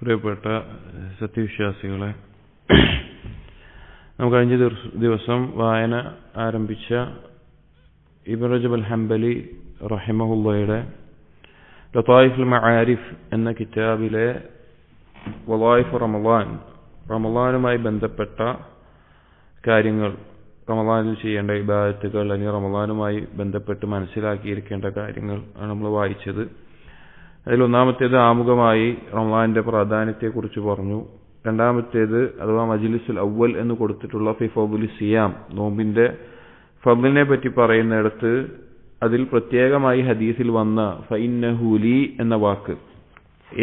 പ്രിയപ്പെട്ട സത്യവിശ്വാസികളെ, നമുക്ക് കഴിഞ്ഞ ദിവസം വായന ആരംഭിച്ച ഇബ്നു റജബ് അൽ ഹംബലി റഹിമഹുള്ളയുടെ ലതായിഫുൽ മആരിഫ് എന്ന കിതാബിലെ വളായിഫ് റമളാനുമായി ബന്ധപ്പെട്ട കാര്യങ്ങൾ, റമളാനിൽ ചെയ്യേണ്ട ഇബാദത്തുകൾ അല്ലെങ്കിൽ റമളാനുമായി ബന്ധപ്പെട്ട് മനസ്സിലാക്കിയിരിക്കേണ്ട കാര്യങ്ങൾ ആണ് നമ്മൾ വായിച്ചത്. അതിലൊന്നാമത്തേത് ആമുഖമായി റമളാനിന്റെ പ്രാധാന്യത്തെക്കുറിച്ച് പറഞ്ഞു. രണ്ടാമത്തേത് അഥവാ മജ്ലിസുൽ അവ്വൽ എന്ന് കൊടുത്തിട്ടുള്ള ഫി ഫദ്ലി സിയാം, നോമ്പിന്റെ ഫദ്ലിനെ പറ്റി പറയുന്നിടത്ത് അതിൽ പ്രത്യേകമായി ഹദീസിൽ വന്ന ഫഇന്നഹു ലീ എന്ന വാക്ക്,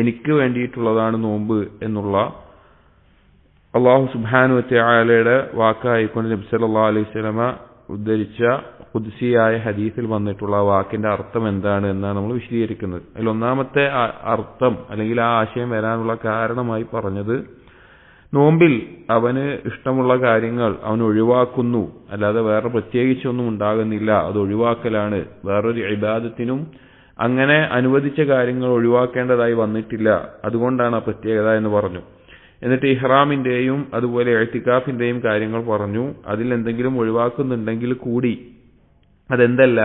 എനിക്ക് വേണ്ടിയിട്ടുള്ളതാണ് നോമ്പ് എന്നുള്ള അല്ലാഹു സുബ്ഹാനഹു വ തആലയുടെ വാക്കായിക്കൊണ്ട് നബി സല്ലല്ലാഹു അലൈഹി വസല്ലമ ഉദ്ധരിച്ച ഖുദ്സിയായ ഹദീസിൽ വന്നിട്ടുള്ള വാക്കിന്റെ അർത്ഥം എന്താണ് എന്നാണ് നമ്മൾ വിശദീകരിക്കുന്നത്. അതിൽ ഒന്നാമത്തെ അർത്ഥം അല്ലെങ്കിൽ ആ ആശയം വരാനുള്ള കാരണമായി പറഞ്ഞത്, നോമ്പിൽ അവന് ഇഷ്ടമുള്ള കാര്യങ്ങൾ അവൻ ഒഴിവാക്കുന്നു, അല്ലാതെ വേറെ പ്രത്യേകിച്ചൊന്നും ഉണ്ടാകുന്നില്ല, അത് ഒഴിവാക്കലാണ്. വേറൊരു ഇബാദത്തിനും അങ്ങനെ അനുവദിച്ച കാര്യങ്ങൾ ഒഴിവാക്കേണ്ടതായി വന്നിട്ടില്ല, അതുകൊണ്ടാണ് ആ പ്രത്യേകത എന്ന് പറഞ്ഞു. എന്നിട്ട് ഇഹ്റാമിന്റെയും അതുപോലെ ഇഅ്തികാഫിന്റെയും കാര്യങ്ങൾ പറഞ്ഞു. അതിൽ എന്തെങ്കിലും ഒഴിവാക്കുന്നുണ്ടെങ്കിൽ കൂടി അതെന്തല്ല,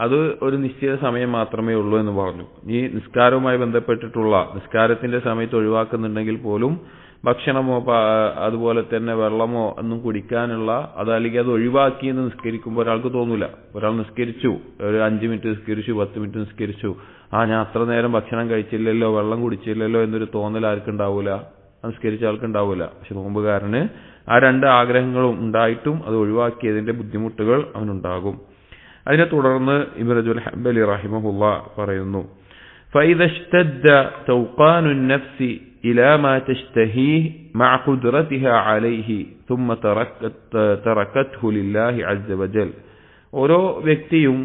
അത് ഒരു നിശ്ചിത സമയം മാത്രമേ ഉള്ളൂ എന്ന് പറഞ്ഞു. ഈ നിസ്കാരവുമായി ബന്ധപ്പെട്ടിട്ടുള്ള നിസ്കാരത്തിന്റെ സമയത്ത് ഒഴിവാക്കുന്നുണ്ടെങ്കിൽ പോലും ഭക്ഷണമോ അതുപോലെ തന്നെ വെള്ളമോ ഒന്നും കുടിക്കാനുള്ള, അതല്ലെങ്കിൽ അത് ഒഴിവാക്കിയെന്ന് നിസ്കരിക്കുമ്പോൾ ഒരാൾക്ക് തോന്നൂല. ഒരാൾ നിസ്കരിച്ചു, ഒരു 5 മിനിറ്റ് നിസ്കരിച്ചു, 10 മിനിറ്റ് നിസ്കരിച്ചു, ഞാൻ അത്ര നേരം ഭക്ഷണം കഴിച്ചില്ലല്ലോ, വെള്ളം കുടിച്ചില്ലല്ലോ എന്നൊരു തോന്നൽ ആർക്കുണ്ടാവൂല, നിസ്കരിച്ച ആൾക്കുണ്ടാവൂല. പക്ഷെ നോമ്പുകാരന് ആ 2 ആഗ്രഹങ്ങളും ഉണ്ടായിട്ടും അത് ഒഴിവാക്കിയതിന്റെ ബുദ്ധിമുട്ടുകൾ അവനുണ്ടാകും. അതിനെ തുടർന്ന് ഇബ്നു റജബ് ഹംബലി റഹിമഹുല്ലാ പറയുന്നു, فإذا اشتد توقان النفس إلى ما تشتهيه مع قدرتها عليه ثم تركته لله عز وجل. ഓരോ വ്യക്തിയും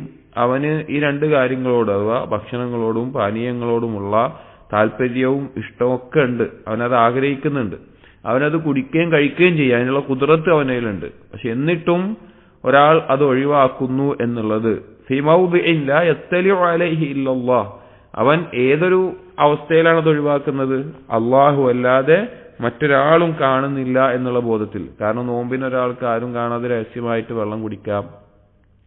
അവന് ഈ 2 കാര്യങ്ങളോട് അഥവാ ഭക്ഷണങ്ങളോടും പാനീയങ്ങളോടുമുള്ള താല്പര്യവും ഇഷ്ടമൊക്കെ ഉണ്ട്, അവനത് ആഗ്രഹിക്കുന്നുണ്ട്, അവനത് കുടിക്കുകയും കഴിക്കുകയും ചെയ്യും, അതിനുള്ള ഖുദ്റത്ത് അവനിലുണ്ട്. പക്ഷെ എന്നിട്ടും ഒരാൾ അത് ഒഴിവാക്കുന്നു എന്നുള്ളത് ഫീ മൗദിഇൻ ലാ യത്തലിഉ അലൈഹി ഇല്ലല്ലാഹ്, അവൻ ഏതൊരു അവസ്ഥയിലാണ് അത് ഒഴിവാക്കുന്നത്, അള്ളാഹു അല്ലാതെ മറ്റൊരാളും കാണുന്നില്ല എന്നുള്ള ബോധത്തിൽ. കാരണം നോമ്പിന് ഒരാൾക്ക് ആരും കാണാതെ രഹസ്യമായിട്ട് വെള്ളം കുടിക്കാം,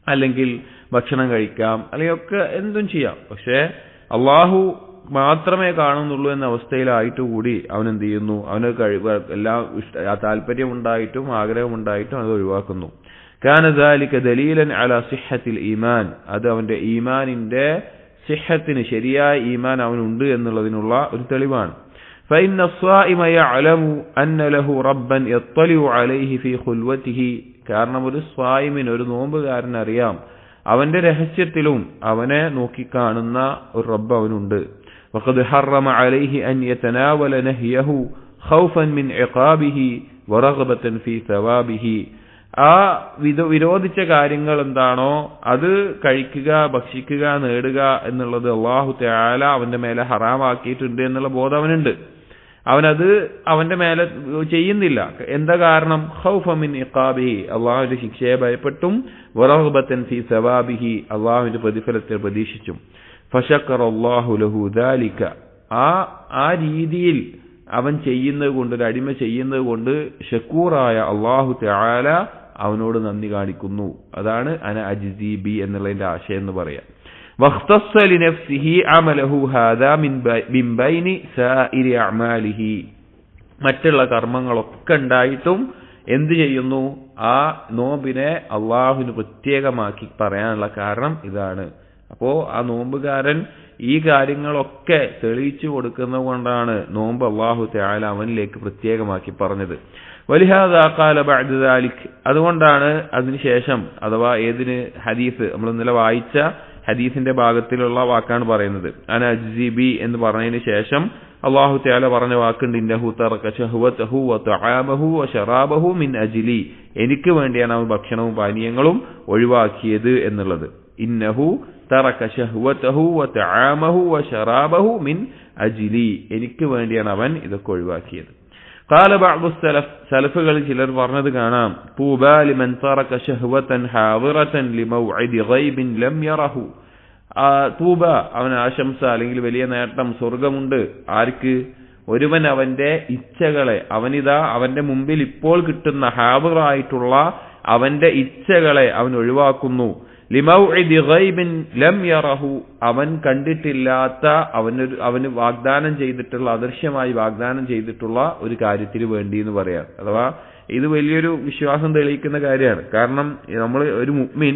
അല്ലെങ്കിൽ ഭക്ഷണം കഴിക്കാം, അല്ലെങ്കിൽ ഒക്കെ എന്തും ചെയ്യാം. പക്ഷെ അള്ളാഹു മാത്രമേ കാണുന്നുള്ളൂ എന്ന അവസ്ഥയിലായിട്ട് കൂടി അവൻ എന്ത് ചെയ്യുന്നു, അവന് എല്ലാം താല്പര്യം ഉണ്ടായിട്ടും ആഗ്രഹമുണ്ടായിട്ടും അത് ഒഴിവാക്കുന്നു. കാന ദാലിക ദലീലൻ അലാ സിഹ്ഹത്തിൽ ഈമാൻ, അത് അവന്റെ ഈമാനിന്റെ സിഹ്ഹത്തിന്, ശരിയായ ഈമാൻ അവനുണ്ട് എന്നുള്ളതിനുള്ള ഒരു തെളിവാണ്. فإن الصائم يعلم أن له ربا يطلع عليه في خلوته, കാരണം ഒരു സ്വായിമിന്, ഒരു നോമ്പുകാരൻ അറിയാം അവന്റെ രഹസ്യത്തിലും അവനെ നോക്കിക്കാണുന്ന ഒരു റബ്ബ് അവനുണ്ട്. وقد حرم عليه أن يتناول نهيه خوفا من عقابه ورغبة في ثوابه. ആ വിരോധിച്ച കാര്യങ്ങൾ എന്താണോ അത് കഴിക്കുക, ഭക്ഷിക്കുക, നേടുക എന്നുള്ളത് അല്ലാഹു തആല അവന്റെ മേലെ ഹറാമാക്കിയിട്ടുണ്ട് എന്നുള്ള ബോധം അവനുണ്ട്. അവനത് അവന്റെ മേലെ ചെയ്യുന്നില്ല. എന്താ കാരണം? ഖൗഫ മിൻ ഇഖാബിഹി, അല്ലാഹുവിന്റെ ശിക്ഷയെ ഭയപ്പെട്ടും, വറഗ്ബതൻ ഫീ സവാബിഹി, അല്ലാഹുവിന്റെ പ്രതിഫലത്തെ പ്രതീക്ഷിച്ചും. ഫശക്കറല്ലാഹു ലഹു ദാലിക, ആ രീതിയിൽ അവൻ ചെയ്യുന്നത് കൊണ്ട്, ഒരു അടിമ ചെയ്യുന്നത് കൊണ്ട് ഷക്കൂറായ അല്ലാഹു തആല അവനോട് നന്ദി കാണിക്കുന്നു. അതാണ് അന അജ്സി ബി എന്നുള്ളതിന്റെ ആശയം എന്ന് പറയാം. വഖ്തസ്സ ലിനഫ്സിഹി അമലഹു ഹാദാ മിൻ ബൈനി സായിരി അഅമാലിഹി, മറ്റുള്ള കർമ്മങ്ങളൊക്കെ ഉണ്ടായിട്ടും എന്ത് ചെയ്യുന്നു, ആ നോമ്പിനെ അള്ളാഹുവിന് പ്രത്യേകമാക്കി പറയാനുള്ള കാരണം ഇതാണ്. അപ്പോ ആ നോമ്പുകാരൻ ഈ കാര്യങ്ങളൊക്കെ തെളിയിച്ചു കൊടുക്കുന്നത് കൊണ്ടാണ് നോമ്പ് അല്ലാഹു തആല അവനിലേക്ക് പ്രത്യേകമാക്കി പറഞ്ഞത്. വലിഹാദാ ഖാല ബഅദ ദാലിക്, അതുകൊണ്ടാണ് അതിനുശേഷം, അഥവാ ഏതിന്, ഹദീസ്, നമ്മൾ ഇന്നലെ വായിച്ച ഹദീസിന്റെ ഭാഗത്തിലുള്ള വാക്കാണ് പറയുന്നത്. അന അജ്സി ബി എന്ന് പറഞ്ഞതിന് ശേഷം അല്ലാഹു തആല പറഞ്ഞ വാക്കുണ്ട്, ഇന്നഹു തറക ശഹവതഹു വ തആമഹു വ ശറാബഹു മിൻ അജ്ലി, എനിക്ക് വേണ്ടിയാണ് അവൻ ഭക്ഷണവും പാനീയങ്ങളും ഒഴിവാക്കിയത് എന്നുള്ളത്. ഇന്നഹു തറക ശഹവതഹു വ തആമഹു വ ശറാബഹു മിൻ അജ്ലി, എനിക്ക് വേണ്ടിയാണ് അവൻ ഇതൊക്കെ ഒഴിവാക്കിയത്. قال بعض السلف, സലഫുകളിൽ ചിലർ പറഞ്ഞത് കാണാം, طوبى لمن ترك شهوة حاضرة لموعد غيب لم يره, തൂബ, അവന് ആശംസ അല്ലെങ്കിൽ വലിയ നേട്ടം, സ്വർഗമുണ്ട്. ആർക്ക്? ഒരുവൻ അവന്റെ ഇച്ഛകളെ, അവനിതാ അവന്റെ മുമ്പിൽ ഇപ്പോൾ കിട്ടുന്ന ഹാബിറായിട്ടുള്ള അവന്റെ ഇച്ഛകളെ അവൻ ഒഴിവാക്കുന്നു. ലിമൗഇദി ഗൈബിൻ ലം യറഹു, അവൻ കണ്ടിട്ടില്ലാത്ത, അവന് വാഗ്ദാനം ചെയ്തിട്ടുള്ള, അദൃശ്യമായി വാഗ്ദാനം ചെയ്തിട്ടുള്ള ഒരു കാര്യത്തിന് വേണ്ടി എന്ന് പറയാം. അഥവാ ഇത് വലിയൊരു വിശ്വാസം തെളിയിക്കുന്ന കാര്യമാണ്. കാരണം നമ്മൾ ഒരു മുഅ്മിൻ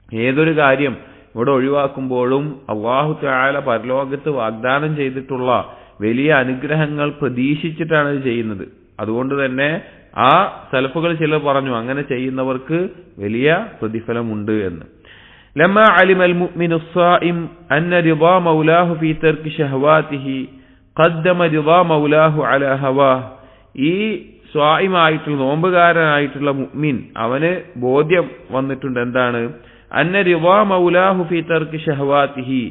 ഏതൊരു കാര്യം ഇവിടെ ഒഴിവാക്കുമ്പോഴും അല്ലാഹു തആല പരലോകത്ത് വാഗ്ദാനം ചെയ്തിട്ടുള്ള വലിയ അനുഗ്രഹങ്ങൾ പ്രതീക്ഷിച്ചിട്ടാണ് ഇത് ചെയ്യുന്നത്. അതുകൊണ്ട് തന്നെ ആ സലഫുകൾ ചിലർ പറഞ്ഞു അങ്ങനെ ചെയ്യുന്നവർക്ക് വലിയ പ്രതിഫലമുണ്ട് എന്ന്. ലമ്മ അലിമൽ മുഅ്മിനു സ്സായിം അന്ന റിദാ മൗലാഹു ഫീ തർക്കി ശഹവാതിഹി ഖദ്ദമ റിദാ മൗലാഹു അലാ ഹവാഹ്. ഈ സ്വായിമായിട്ടുള്ള നോമ്പുകാരനായിട്ടുള്ള മുഅ്മിൻ അവന് ബോധ്യം വന്നിട്ടുണ്ട് എന്താണ്? അന്ന റിദാ മൗലാഹു ഫീ തർക്കി ശഹവാതിഹി,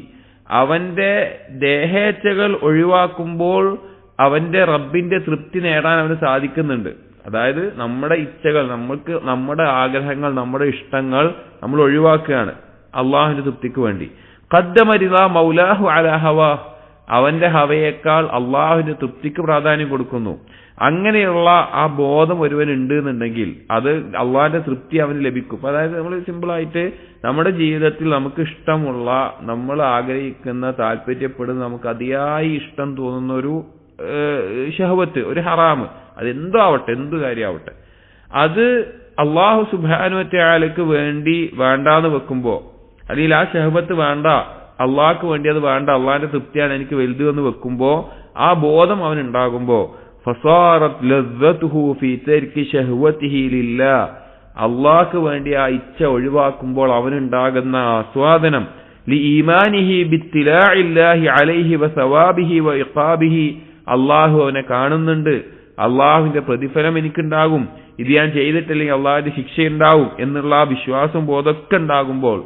അവന്റെ ദേഹേച്ഛകൾ ഒഴിവാക്കുമ്പോൾ അവന്റെ റബ്ബിന്റെ തൃപ്തി നേടാൻ അവന് സാധിക്കുന്നുണ്ട്. അതായത് നമ്മുടെ ഇച്ഛകൾ, നമ്മുടെ ആഗ്രഹങ്ങൾ, നമ്മുടെ ഇഷ്ടങ്ങൾ നമ്മൾ ഒഴിവാക്കുകയാണ് അള്ളാഹുവിന്റെ തൃപ്തിക്ക് വേണ്ടി. ഖദ്ദമ റിദാ മൗലാഹു അലാ ഹവാഹ്, അവന്റെ ഹവയേക്കാൾ അള്ളാഹുവിന്റെ തൃപ്തിക്ക് പ്രാധാന്യം കൊടുക്കുന്നു. അങ്ങനെയുള്ള ആ ബോധം ഒരുവൻ ഉണ്ട് എന്നുണ്ടെങ്കിൽ അത് അള്ളാഹിന്റെ തൃപ്തി അവന് ലഭിക്കും. അതായത് നമ്മൾ സിമ്പിളായിട്ട് നമ്മുടെ ജീവിതത്തിൽ നമുക്ക് ഇഷ്ടമുള്ള, നമ്മൾ ആഗ്രഹിക്കുന്ന, താല്പര്യപ്പെടുന്ന, നമുക്ക് അതിയായി ഇഷ്ടം തോന്നുന്ന ഒരു ശഹവത്ത്, ഒരു ഹറാമ്, അതെന്തോ ആവട്ടെ, എന്ത് കാര്യമാവട്ടെ, അത് അള്ളാഹു സുബ്ഹാനഹു വ തആലക്ക് വേണ്ടി വേണ്ടാന്ന് വെക്കുമ്പോ, അല്ലെങ്കിൽ ആ ശഹവത്ത് വേണ്ട, അള്ളാഹ്ക്ക് വേണ്ടി അത് വേണ്ട, അള്ളാഹിന്റെ തൃപ്തിയാണ് എനിക്ക് വലുത് എന്ന് വെക്കുമ്പോ, ആ ബോധം അവൻ ഉണ്ടാകുമ്പോ ഫസാറത് ലസ്സതുഹു ഫീ തർക്കി ശഹവതിഹി ലില്ലാഹ്, അള്ളാഹ്ക്ക് വേണ്ടി ആ ഇച്ഛ ഒഴിവാക്കുമ്പോൾ അവനുണ്ടാകുന്ന ആസ്വാദനം ലി ഈമാനിഹി ബിത്തിലാഇല്ലാഹി അലൈഹി വ സവാബിഹി വ ഇഖാബിഹി, അള്ളാഹു അവനെ കാണുന്നുണ്ട്, അള്ളാഹുവിന്റെ പ്രതിഫലം എനിക്കുണ്ടാകും, ഇത് ഞാൻ ചെയ്തിട്ടില്ലെങ്കിൽ അള്ളാഹുവിന്റെ ശിക്ഷയുണ്ടാവും എന്നുള്ള ആ വിശ്വാസം ബോധമൊക്കെ ഉണ്ടാകുമ്പോൾ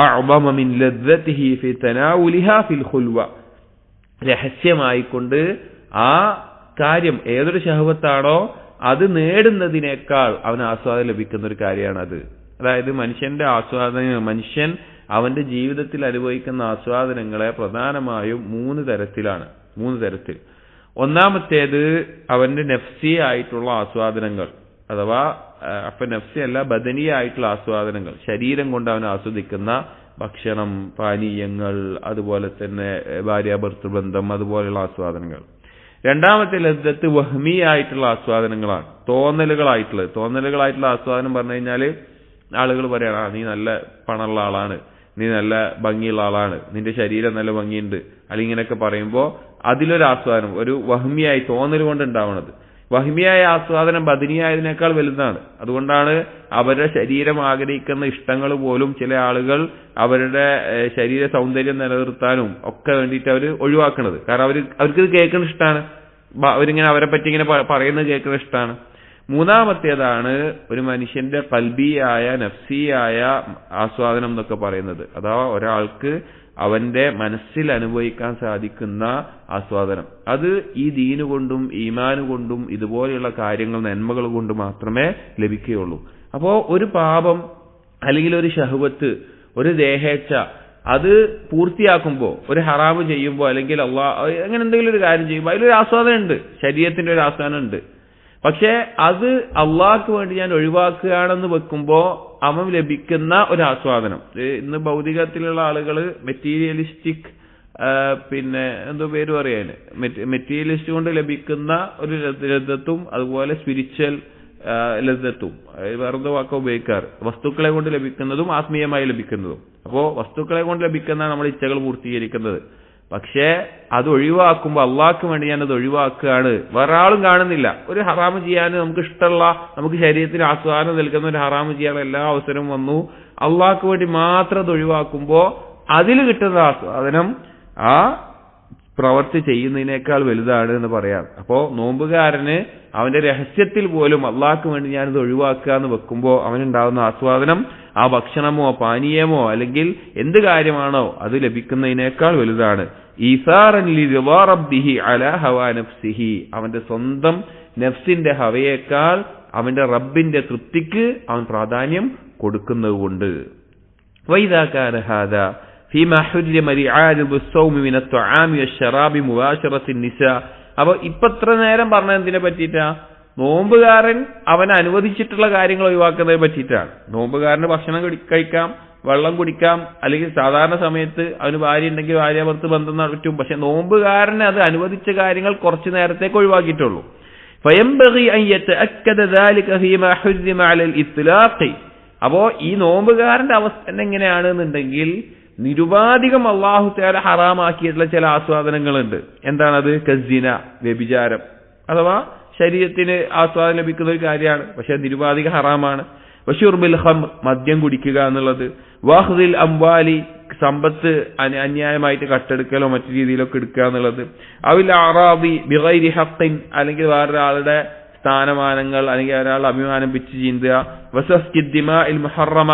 അഅ്ളമ മിൻ ലദ്ദതിഹി ഫി തനാവുലിഹാ ഫിൽ ഖുൽവ, രഹസ്യമായിക്കൊണ്ട് ആ കാര്യം ഏതൊരു ശഹവത്താണോ അത് നേടുന്നതിനേക്കാൾ അവന് ആസ്വാദനം ലഭിക്കുന്ന ഒരു കാര്യമാണ് അത്. അതായത് മനുഷ്യന്റെ ആസ്വാദനം, മനുഷ്യൻ അവന്റെ ജീവിതത്തിൽ അനുഭവിക്കുന്ന ആസ്വാദനങ്ങളെ പ്രധാനമായും മൂന്ന് തരത്തിൽ. ഒന്നാമത്തേത് അവന്റെ നഫ്സി ആയിട്ടുള്ള ആസ്വാദനങ്ങൾ, അഥവാ നഫ്സി അല്ല, ബദനീയ ആയിട്ടുള്ള ആസ്വാദനങ്ങൾ, ശരീരം കൊണ്ട് അവൻ ആസ്വദിക്കുന്ന ഭക്ഷണം, പാനീയങ്ങൾ, അതുപോലെ തന്നെ ഭാര്യ ഭർത്തൃബന്ധം, അതുപോലെയുള്ള ആസ്വാദനങ്ങൾ. രണ്ടാമത്തെ ലദ്ദത്ത് വഹ്മി ആയിട്ടുള്ള ആസ്വാദനങ്ങളാണ്, തോന്നലുകളായിട്ടുള്ള ആസ്വാദനം പറഞ്ഞു കഴിഞ്ഞാൽ ആളുകൾ പറയാണ്, നീ നല്ല പണമുള്ള ആളാണ്, നീ നല്ല ഭംഗിയുള്ള ആളാണ്, നിന്റെ ശരീരം നല്ല ഭംഗിയുണ്ട്, അല്ലെങ്കിൽ ഇങ്ങനെയൊക്കെ പറയുമ്പോൾ അതിലൊരു ആസ്വാദനം, ഒരു വഹ്മിയായി തോന്നൽ കൊണ്ട് ഉണ്ടാവുന്നത്. വഹ്മിയായ ആസ്വാദനം ബദനിയായതിനേക്കാൾ വലുതാണ്. അതുകൊണ്ടാണ് അവരുടെ ശരീരം ആഗ്രഹിക്കുന്ന ഇഷ്ടങ്ങൾ പോലും ചില ആളുകൾ അവരുടെ ശരീര സൗന്ദര്യം നിലനിർത്താനും ഒക്കെ വേണ്ടിയിട്ട് അവർ ഒഴിവാക്കുന്നത്. കാരണം അവർക്കിത് കേൾക്കുന്ന ഇഷ്ടമാണ്, അവരിങ്ങനെ അവരെ പറ്റി ഇങ്ങനെ പറയുന്നത് കേൾക്കുന്ന ഇഷ്ടമാണ്. മൂന്നാമത്തേതാണ് ഒരു മനുഷ്യന്റെ ഖൽബിയായ, നഫ്സിയായ ആസ്വാദനം എന്നൊക്കെ പറയുന്നത്. അഥവാ ഒരാൾക്ക് അവന്റെ മനസ്സിൽ അനുഭവിക്കാൻ സാധിക്കുന്ന ആസ്വാദനം, അത് ഈ ദീന് കൊണ്ടും ഈമാന് കൊണ്ടും ഇതുപോലെയുള്ള കാര്യങ്ങൾ, നന്മകൾ കൊണ്ട് മാത്രമേ ലഭിക്കുകയുള്ളൂ. അപ്പോ ഒരു പാപം അല്ലെങ്കിൽ ഒരു ശഹവത്ത്, ഒരു ദേഹേച്ഛ, അത് പൂർത്തിയാക്കുമ്പോ, ഒരു ഹറാമ് ചെയ്യുമ്പോ, അല്ലെങ്കിൽ അങ്ങനെ എന്തെങ്കിലും ഒരു കാര്യം ചെയ്യുമ്പോൾ അതിലൊരു ആസ്വാദനം ഉണ്ട്, ശരീരത്തിന്റെ ഒരു ആസ്വാദനം ഉണ്ട്. പക്ഷെ അത് അള്ളാഹ്ക്ക് വേണ്ടി ഞാൻ ഒഴിവാക്കുകയാണെന്ന് വെക്കുമ്പോ അവൻ ലഭിക്കുന്ന ഒരു ആസ്വാദനം, ഇന്ന് ഭൗതികത്തിലുള്ള ആളുകൾ മെറ്റീരിയലിസ്റ്റിക്, പിന്നെ എന്തോ പേര് പറയാന്, മെറ്റീരിയലിസ്റ്റ് കൊണ്ട് ലഭിക്കുന്ന ഒരു ലദ്ദത്തും അതുപോലെ സ്പിരിച്വൽ ലദ്ദത്തും, വേറെന്തോ വാക്ക ഉപയോഗിക്കാറ്, വസ്തുക്കളെ കൊണ്ട് ലഭിക്കുന്നതും ആത്മീയമായി ലഭിക്കുന്നതും. അപ്പോ വസ്തുക്കളെ കൊണ്ട് ലഭിക്കുന്ന നമ്മുടെ ഇച്ഛകൾ പൂർത്തീകരിക്കുന്നത്. പക്ഷേ അത് ഒഴിവാക്കുമ്പോൾ അള്ളാഹ്ക്ക് വേണ്ടി ഞാനത് ഒഴിവാക്കുകയാണ്, വേറെ ആളും കാണുന്നില്ല. ഒരു ഹറാമ് ചെയ്യാൻ നമുക്ക് ഇഷ്ടമുള്ള, നമുക്ക് ശരീരത്തിന് ആസ്വാദനം നൽകുന്ന ഒരു ഹറാമ് ചെയ്യാനുള്ള എല്ലാ അവസരവും വന്നു, അള്ളാഹ്ക്ക് വേണ്ടി മാത്രം അത് ഒഴിവാക്കുമ്പോൾ അതിൽ കിട്ടുന്ന ആസ്വാദനം ആ പ്രവൃത്തി ചെയ്യുന്നതിനേക്കാൾ വലുതാണ് എന്ന് പറയാം. അപ്പോ നോമ്പുകാരന് അവന്റെ രഹസ്യത്തിൽ പോലും അള്ളാഹ്ക്ക് വേണ്ടി ഞാനിത് ഒഴിവാക്കുക എന്ന് വെക്കുമ്പോൾ അവനുണ്ടാകുന്ന ആസ്വാദനം ആ ഭക്ഷണമോ പാനീയമോ അല്ലെങ്കിൽ എന്ത് കാര്യമാണോ അത് ലഭിക്കുന്നതിനേക്കാൾ വലുതാണ്. ഈസാറൻ ലിറിദാ റബ്ബിഹി അലാ ഹവാ നഫ്സിഹി, അവന്റെ സ്വന്തം നഫ്സിന്റെ ഹവയേക്കാൾ അവന്റെ റബ്ബിന്റെ തൃപ്തിക്ക് അവൻ പ്രാധാന്യം കൊടുക്കുന്നതുകൊണ്ട്. വൈദാ കാന ഹാദാ ഫീമാ ഹുരിമ റിആദു الصوم من الطعام والشراب مباشرة النساء. അപ്പോൾ ഇത്ര നേരം പറഞ്ഞത് എന്തിനെ പറ്റിയിട്ടാ? നോമ്പുകാരൻ അവൻ അനുവദിച്ചിട്ടുള്ള കാര്യങ്ങൾ ഒഴിവാക്കുന്നതിനെ പറ്റിയിട്ടാണ്. നോമ്പുകാരന് ഭക്ഷണം കഴിക്കാം, വെള്ളം കുടിക്കാം, അല്ലെങ്കിൽ സാധാരണ സമയത്ത് അവന് ഭാര്യ ഉണ്ടെങ്കിൽ ഭാര്യാഭർത്ത് ബന്ധം നടത്തും. പക്ഷെ നോമ്പുകാരന് അത് അനുവദിച്ച കാര്യങ്ങൾ കുറച്ചു നേരത്തേക്ക് ഒഴിവാക്കിയിട്ടുള്ളൂ. فينبغي أن يتأكد ذلك فيما حرم على الإطلاق. അപ്പോൾ ഈ നോമ്പുകാരന്റെ അവസ്ഥ എങ്ങനെയാണെന്നുണ്ടെങ്കിൽ നിരുപാധികം അല്ലാഹു തആല ഹറാമാക്കിയിട്ടുള്ള ചില ആസ്വാദനങ്ങളുണ്ട്. എന്താണത്? കസിന, വ്യഭിചാരം, അഥവാ ശരീരത്തിന് ആസ്വാദനം ലഭിക്കുന്ന ഒരു കാര്യമാണ്, പക്ഷെ നിരുപാധിക ഹറാമാണ്. വശുർബിൽ ഖംർ, മദ്യം കുടിക്കുക എന്നുള്ളത്. വഖ്ദിൽ അംവാലി, സമ്പത്ത് അന്യായമായിട്ട് കട്ടെടുക്കലോ മറ്റു രീതിയിലൊക്കെ എടുക്കുക എന്നുള്ളത്. അവിൽ അറാബി ബിഗൈരി ഹഖ്ഖിൻ, അല്ലെങ്കിൽ വേറൊരാളുടെ സ്ഥാനമാനങ്ങൾ അല്ലെങ്കിൽ ഒരാളുടെ അഭിമാനം പിച്ച് ചീന്തുക. വസഫ്കി ദിമാഇൽ മുഹറമ,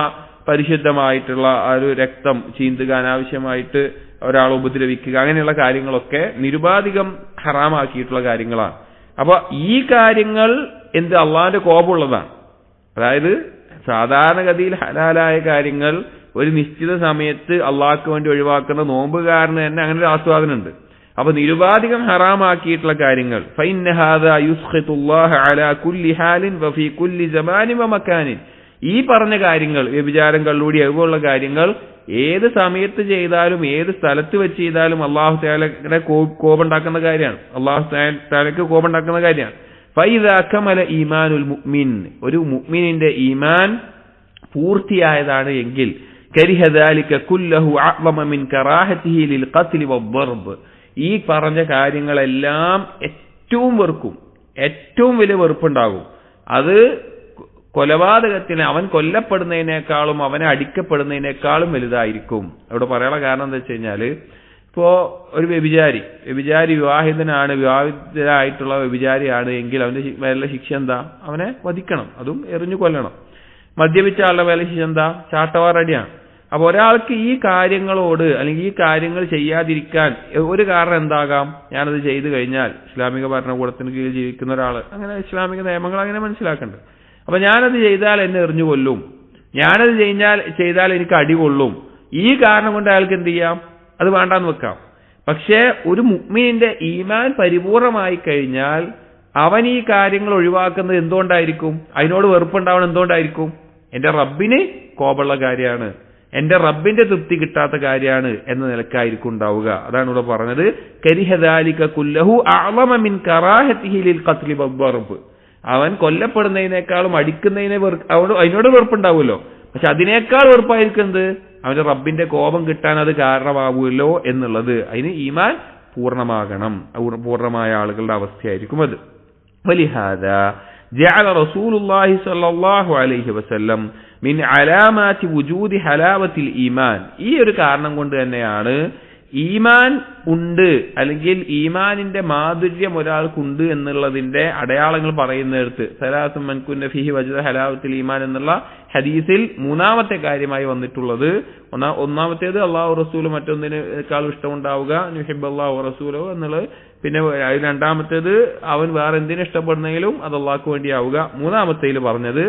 പരിശുദ്ധമായിട്ടുള്ള ആ ഒരു രക്തം ചീന്തുക, അനാവശ്യമായിട്ട് ഒരാളെ ഉപദ്രവിക്കുക, അങ്ങനെയുള്ള കാര്യങ്ങളൊക്കെ നിരുപാധികം ഹറാമാക്കിയിട്ടുള്ള കാര്യങ്ങളാണ്. അപ്പൊ ഈ കാര്യങ്ങൾ അള്ളാഹുവിന്റെ കോപമുള്ളതാണ്. അതായത് സാധാരണഗതിയിൽ ഹലാലായ കാര്യങ്ങൾ ഒരു നിശ്ചിത സമയത്ത് അള്ളാഹ്ക്ക് വേണ്ടി ഒഴിവാക്കുന്ന നോമ്പുകാരന് തന്നെ അങ്ങനെ ഒരു ആസ്വാദനം ഉണ്ട്. അപ്പൊ നിരുപാധികം ഹറാമാക്കിയിട്ടുള്ള കാര്യങ്ങൾ ഫഇന്ന ഹാദാ യുസ്ഖിതുല്ലാഹ അലാ കുല്ലി ഹാലിൻ വഫീ കുല്ലി സമാനിൻ വമക്കാനിൻ, ഈ പറഞ്ഞ കാര്യങ്ങൾ, വ്യഭിചാരം, കള്ളുകൂടി, അതുപോലുള്ള കാര്യങ്ങൾ ഏത് സമയത്ത് ചെയ്താലും ഏത് സ്ഥലത്ത് വെച്ച് ചെയ്താലും അള്ളാഹു തആലയുടെ കോപമുണ്ടാക്കുന്ന കാര്യമാണ്. അള്ളാഹു തആലയ്ക്ക് കോപമുണ്ടാക്കുന്ന കാര്യമാണ്. ഫൈദാ കമല ഈമാനുൽ മുഅ്മിൻ, ഒരു മുഅ്മിനിന്റെ ഈമാൻ പൂർത്തിയായതാണ് എങ്കിൽ കരിഹ ദാലിക കുല്ലഹു അഅ്ളമ മിൻ കറാഹതിഹി ലിൽ ഖത്ലി വദ്ദർബ്, ഈ പറഞ്ഞ കാര്യങ്ങളെല്ലാം ഏറ്റവും വെറുക്കും, ഏറ്റവും വലിയ വെറുപ്പുണ്ടാകും. അത് കൊലപാതകത്തിന്, അവൻ കൊല്ലപ്പെടുന്നതിനേക്കാളും അവനെ അടിക്കപ്പെടുന്നതിനേക്കാളും വലുതായിരിക്കും. അവിടെ പറയാനുള്ള കാരണം എന്താ വെച്ച് കഴിഞ്ഞാല്, ഇപ്പോ ഒരു വ്യഭിചാരി വിവാഹിതനാണ്, വിവാഹിതരായിട്ടുള്ള വ്യഭിചാരിയാണ് എങ്കിൽ അവന്റെ മേലുള്ള ശിക്ഷ എന്താ? അവനെ വധിക്കണം, അതും എറിഞ്ഞു കൊല്ലണം. മദ്യപിച്ച ആളുടെ മേലെ ശിക്ഷ എന്താ? ചാട്ടവാറടിയാണ്. അപ്പൊ ഒരാൾക്ക് ഈ കാര്യങ്ങളോട് അല്ലെങ്കിൽ ഈ കാര്യങ്ങൾ ചെയ്യാതിരിക്കാൻ ഒരു കാരണം എന്താകാം? ഞാനത് ചെയ്തു കഴിഞ്ഞാൽ, ഇസ്ലാമിക ഭരണകൂടത്തിന് കീഴിൽ ജീവിക്കുന്ന ഒരാള് അങ്ങനെ ഇസ്ലാമിക നിയമങ്ങൾ അങ്ങനെ മനസ്സിലാക്കണ്ട്. അപ്പൊ ഞാനത് ചെയ്താൽ എന്നെ എറിഞ്ഞു കൊല്ലും, ഞാനത് ചെയ്താൽ എനിക്ക് അടി കൊള്ളും, ഈ കാരണം കൊണ്ട് അയാൾക്ക് എന്ത് ചെയ്യാം? അത് വേണ്ടാന്ന് വെക്കാം. പക്ഷേ ഒരു മുഅ്മിനിന്റെ ഈമാൻ പരിപൂർണമായി കഴിഞ്ഞാൽ അവൻ ഈ കാര്യങ്ങൾ ഒഴിവാക്കുന്നത് എന്തുകൊണ്ടായിരിക്കും? അതിനോട് വെറുപ്പുണ്ടാവണം എന്തുകൊണ്ടായിരിക്കും? എന്റെ റബ്ബിന് കോപമുള്ള കാര്യമാണ്, എന്റെ റബ്ബിന്റെ തൃപ്തി കിട്ടാത്ത കാര്യമാണ് എന്ന നിലക്കായിരിക്കും ഉണ്ടാവുക. അതാണ് ഇവിടെ പറഞ്ഞത്, കരിഹ ദാലിക കുല്ലഹു അഅ്ളമ മിൻ കറാഹതിഹി ലിൽ ഖത്ലി വദ്ദർബ്, അവൻ കൊല്ലപ്പെടുന്നതിനേക്കാളും അതിനോട് വെറുപ്പുണ്ടാവുമല്ലോ, പക്ഷെ അതിനേക്കാൾ വെറുപ്പായിരിക്കുന്നത് അവന്റെ റബ്ബിന്റെ കോപം കിട്ടാൻ അത് കാരണമാവുമല്ലോ എന്നുള്ളത്. അതിന് ഈമാൻ പൂർണ്ണമാകണം, പൂർണ്ണമായ ആളുകളുടെ അവസ്ഥയായിരിക്കും അത്. വലിഹാദാ ജഅല റസൂലുള്ളാഹി സ്വല്ലല്ലാഹു അലൈഹി വസല്ലം മിൻ അലാമാതി വുജൂദി ഹലാവത്തിൽ ഈമാൻ, ഈ ഒരു കാരണം കൊണ്ട് തന്നെയാണ് ഈമാൻ ഉണ്ട് അല്ലെങ്കിൽ ഈമാനിന്റെ മാധുര്യം ഒരാൾക്കുണ്ട് എന്നുള്ളതിന്റെ അടയാളങ്ങൾ പറയുന്നിടത്ത് സലാത്തുൻ മൻ കുന്ന ഫീഹി വജദ ഹലാവത്തുൽ ഈമാൻ എന്നുള്ള ഹദീസിൽ മൂന്നാമത്തെ കാര്യമായി വന്നിട്ടുള്ളത്. ഒന്നാമത്തേത് അള്ളാഹു റസൂല് മറ്റൊന്നിനേക്കാളും ഇഷ്ടമുണ്ടാവുക, നുഹിബ്ബല്ലാഹു വറസൂലഹു എന്നുള്ളത്. പിന്നെ രണ്ടാമത്തേത് അവൻ വേറെ എന്തിനെ ഇഷ്ടപ്പെടുന്നെങ്കിലും അത് അള്ളാഹ്ക്ക് വേണ്ടിയാവുക. മൂന്നാമത്തേൽ പറഞ്ഞത്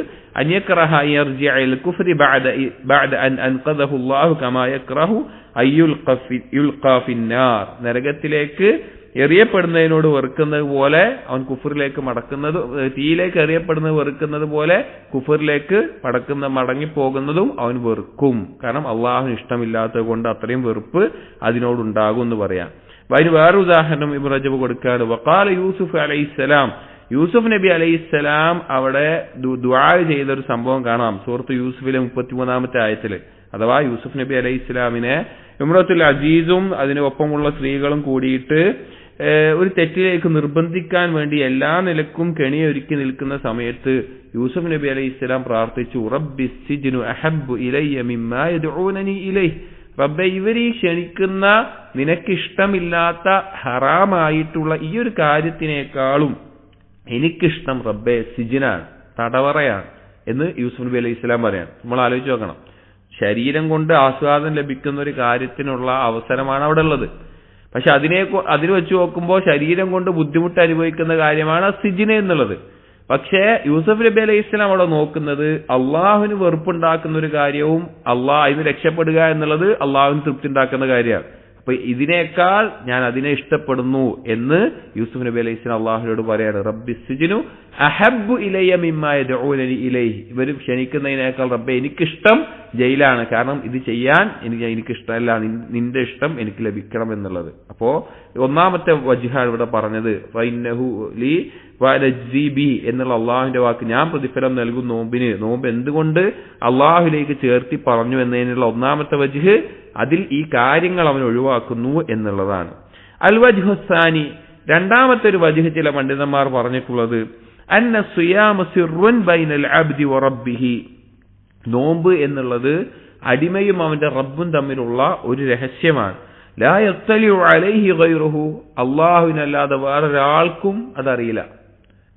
അൻയക്റഹ യർജിഅൽ കുഫ്രി ബഅദ അൻ അൻഖദഹു അല്ലാഹു കമാ യക്റഹു അയ്യുൽഖാ ഫിന്നാർ, നരകത്തിലേക്ക് എറിയപ്പെടുന്നതിനോട് വെറുക്കുന്നത് പോലെ അവൻ കുഫറിലേക്ക് മടക്കുന്നത്, തീയിലേക്ക് എറിയപ്പെടുന്നത് വെറുക്കുന്നത് പോലെ കുഫറിലേക്ക് മടങ്ങിപ്പോകുന്നതും അവൻ വെറുക്കും. കാരണം അള്ളാഹുവിന് ഇഷ്ടമില്ലാത്തത് കൊണ്ട് അത്രയും വെറുപ്പ് അതിനോടുണ്ടാകും എന്ന് പറയാം. അതിന് വേറൊരു ഉദാഹരണം ഇബ്നു റജബ് കൊടുക്കാണ്. വഖാല യൂസുഫ് അലൈഹിസ്സലാം, യൂസുഫ് നബി അലൈഹിസ്സലാം അവിടെ ദുആ ചെയ്തൊരു സംഭവം കാണാം സൂറത്ത് യൂസുഫിലെ 33-ാമത്തെ ആയത്തില്. അഥവാ യൂസുഫ് നബി അലൈഹിസ്സലാമിനെ ഇമ്രത്തുൽ അസീസും അതിന് ഒപ്പമുള്ള സ്ത്രീകളും കൂടിയിട്ട് ഒരു തെറ്റിലേക്ക് നിർബന്ധിക്കാൻ വേണ്ടി എല്ലാ നിലക്കും കെണിയൊരുക്കി നിൽക്കുന്ന സമയത്ത് യൂസുഫ് നബി അലൈഹിസ്സലാം പ്രാർത്ഥിച്ചു, റബ്ബി സിജ്നു അഹബ്ബു ഇലയ്യ മിമ്മാ യദ്ഊനനി ഇലൈഹി, റബ്ബേ ഇവരീ ക്ഷണിക്കുന്ന നിനക്കിഷ്ടമില്ലാത്ത ഹറാമായിട്ടുള്ള ഈ ഒരു കാര്യത്തിനേക്കാളും എനിക്കിഷ്ടം റബ്ബേ സിജ്നാണ്, തടവറയാണ് എന്ന് യൂസുഫ് നബി അലൈഹി സ്വലാം പറയാണ്. നമ്മൾ ആലോചിച്ച് നോക്കണം, ശരീരം കൊണ്ട് ആസ്വാദനം ലഭിക്കുന്ന ഒരു കാര്യത്തിനുള്ള അവസരമാണ് അവിടെ ഉള്ളത്. പക്ഷെ അതിന് വെച്ച് നോക്കുമ്പോൾ ശരീരം കൊണ്ട് ബുദ്ധിമുട്ട് അനുഭവിക്കുന്ന കാര്യമാണ് സിജ്ന എന്നുള്ളത്. പക്ഷേ യൂസഫ് നബി അലൈഹി ഇസ്ലാം അവിടെ നോക്കുന്നത് അള്ളാഹുവിന് വെറുപ്പുണ്ടാക്കുന്ന ഒരു കാര്യവും ഇതിന് രക്ഷപ്പെടുക എന്നുള്ളത് അള്ളാഹുവിന് തൃപ്തി ഉണ്ടാക്കുന്ന കാര്യമാണ്. അപ്പൊ ഇതിനേക്കാൾ ഞാൻ അതിനെ ഇഷ്ടപ്പെടുന്നു എന്ന് യൂസുഫ് നബി അലൈഹി സ്വലാം അള്ളാഹുവിനോട് പറയാണ്. റബ്ബി സിജ്നു അഹബ്ബു ഇലയ്യ മിമ്മാ യദ്ഊനനി ഇലൈഹി. ഇവർ ക്ഷണിക്കുന്നതിനേക്കാൾ റബ്ബേ എനിക്കിഷ്ടം ജയിലാണ്. കാരണം ഇത് ചെയ്യാൻ എനിക്കിഷ്ടമല്ല, നിന്റെ ഇഷ്ടം എനിക്ക് ലഭിക്കണം എന്നുള്ളത്. അപ്പോ ഒന്നാമത്തെ വജ്ഹാണ് ഇവിടെ പറഞ്ഞത്, ഫഇന്നഹു ലി വനജ്സി ബിഹി എന്നുള്ള അള്ളാഹുവിന്റെ വാക്ക്, ഞാൻ പ്രതിഫലം നൽകും നോമ്പിന്. നോമ്പ് എന്തുകൊണ്ട് അള്ളാഹുലേക്ക് ചേർത്തി പറഞ്ഞു എന്നതിനുള്ള ഒന്നാമത്തെ വജ്ഹ് അതിൽ ഈ കാര്യങ്ങൾ അവൻ ഒഴിവാക്കുന്നു എന്നുള്ളതാണ്. അൽ വജ്ഹു സാനി, രണ്ടാമത്തെ ഒരു വജ്ഹ് ചില പണ്ഡിതന്മാർ പറഞ്ഞിട്ടുള്ളത് അന്ന സിയാമ സിർറുൻ ബൈനൽ അബ്ദി വ റബ്ബിഹി. നോമ്പ് എന്നുള്ളത് അടിമയും അവന്റെ റബ്ബും തമ്മിലുള്ള ഒരു രഹസ്യമാണ്. ലാ യത്തലിഉ അലൈഹി ഗൈറുഹു, അല്ലാഹുവിനല്ലാതെ വേറൊരാൾക്കും അതറിയില്ല.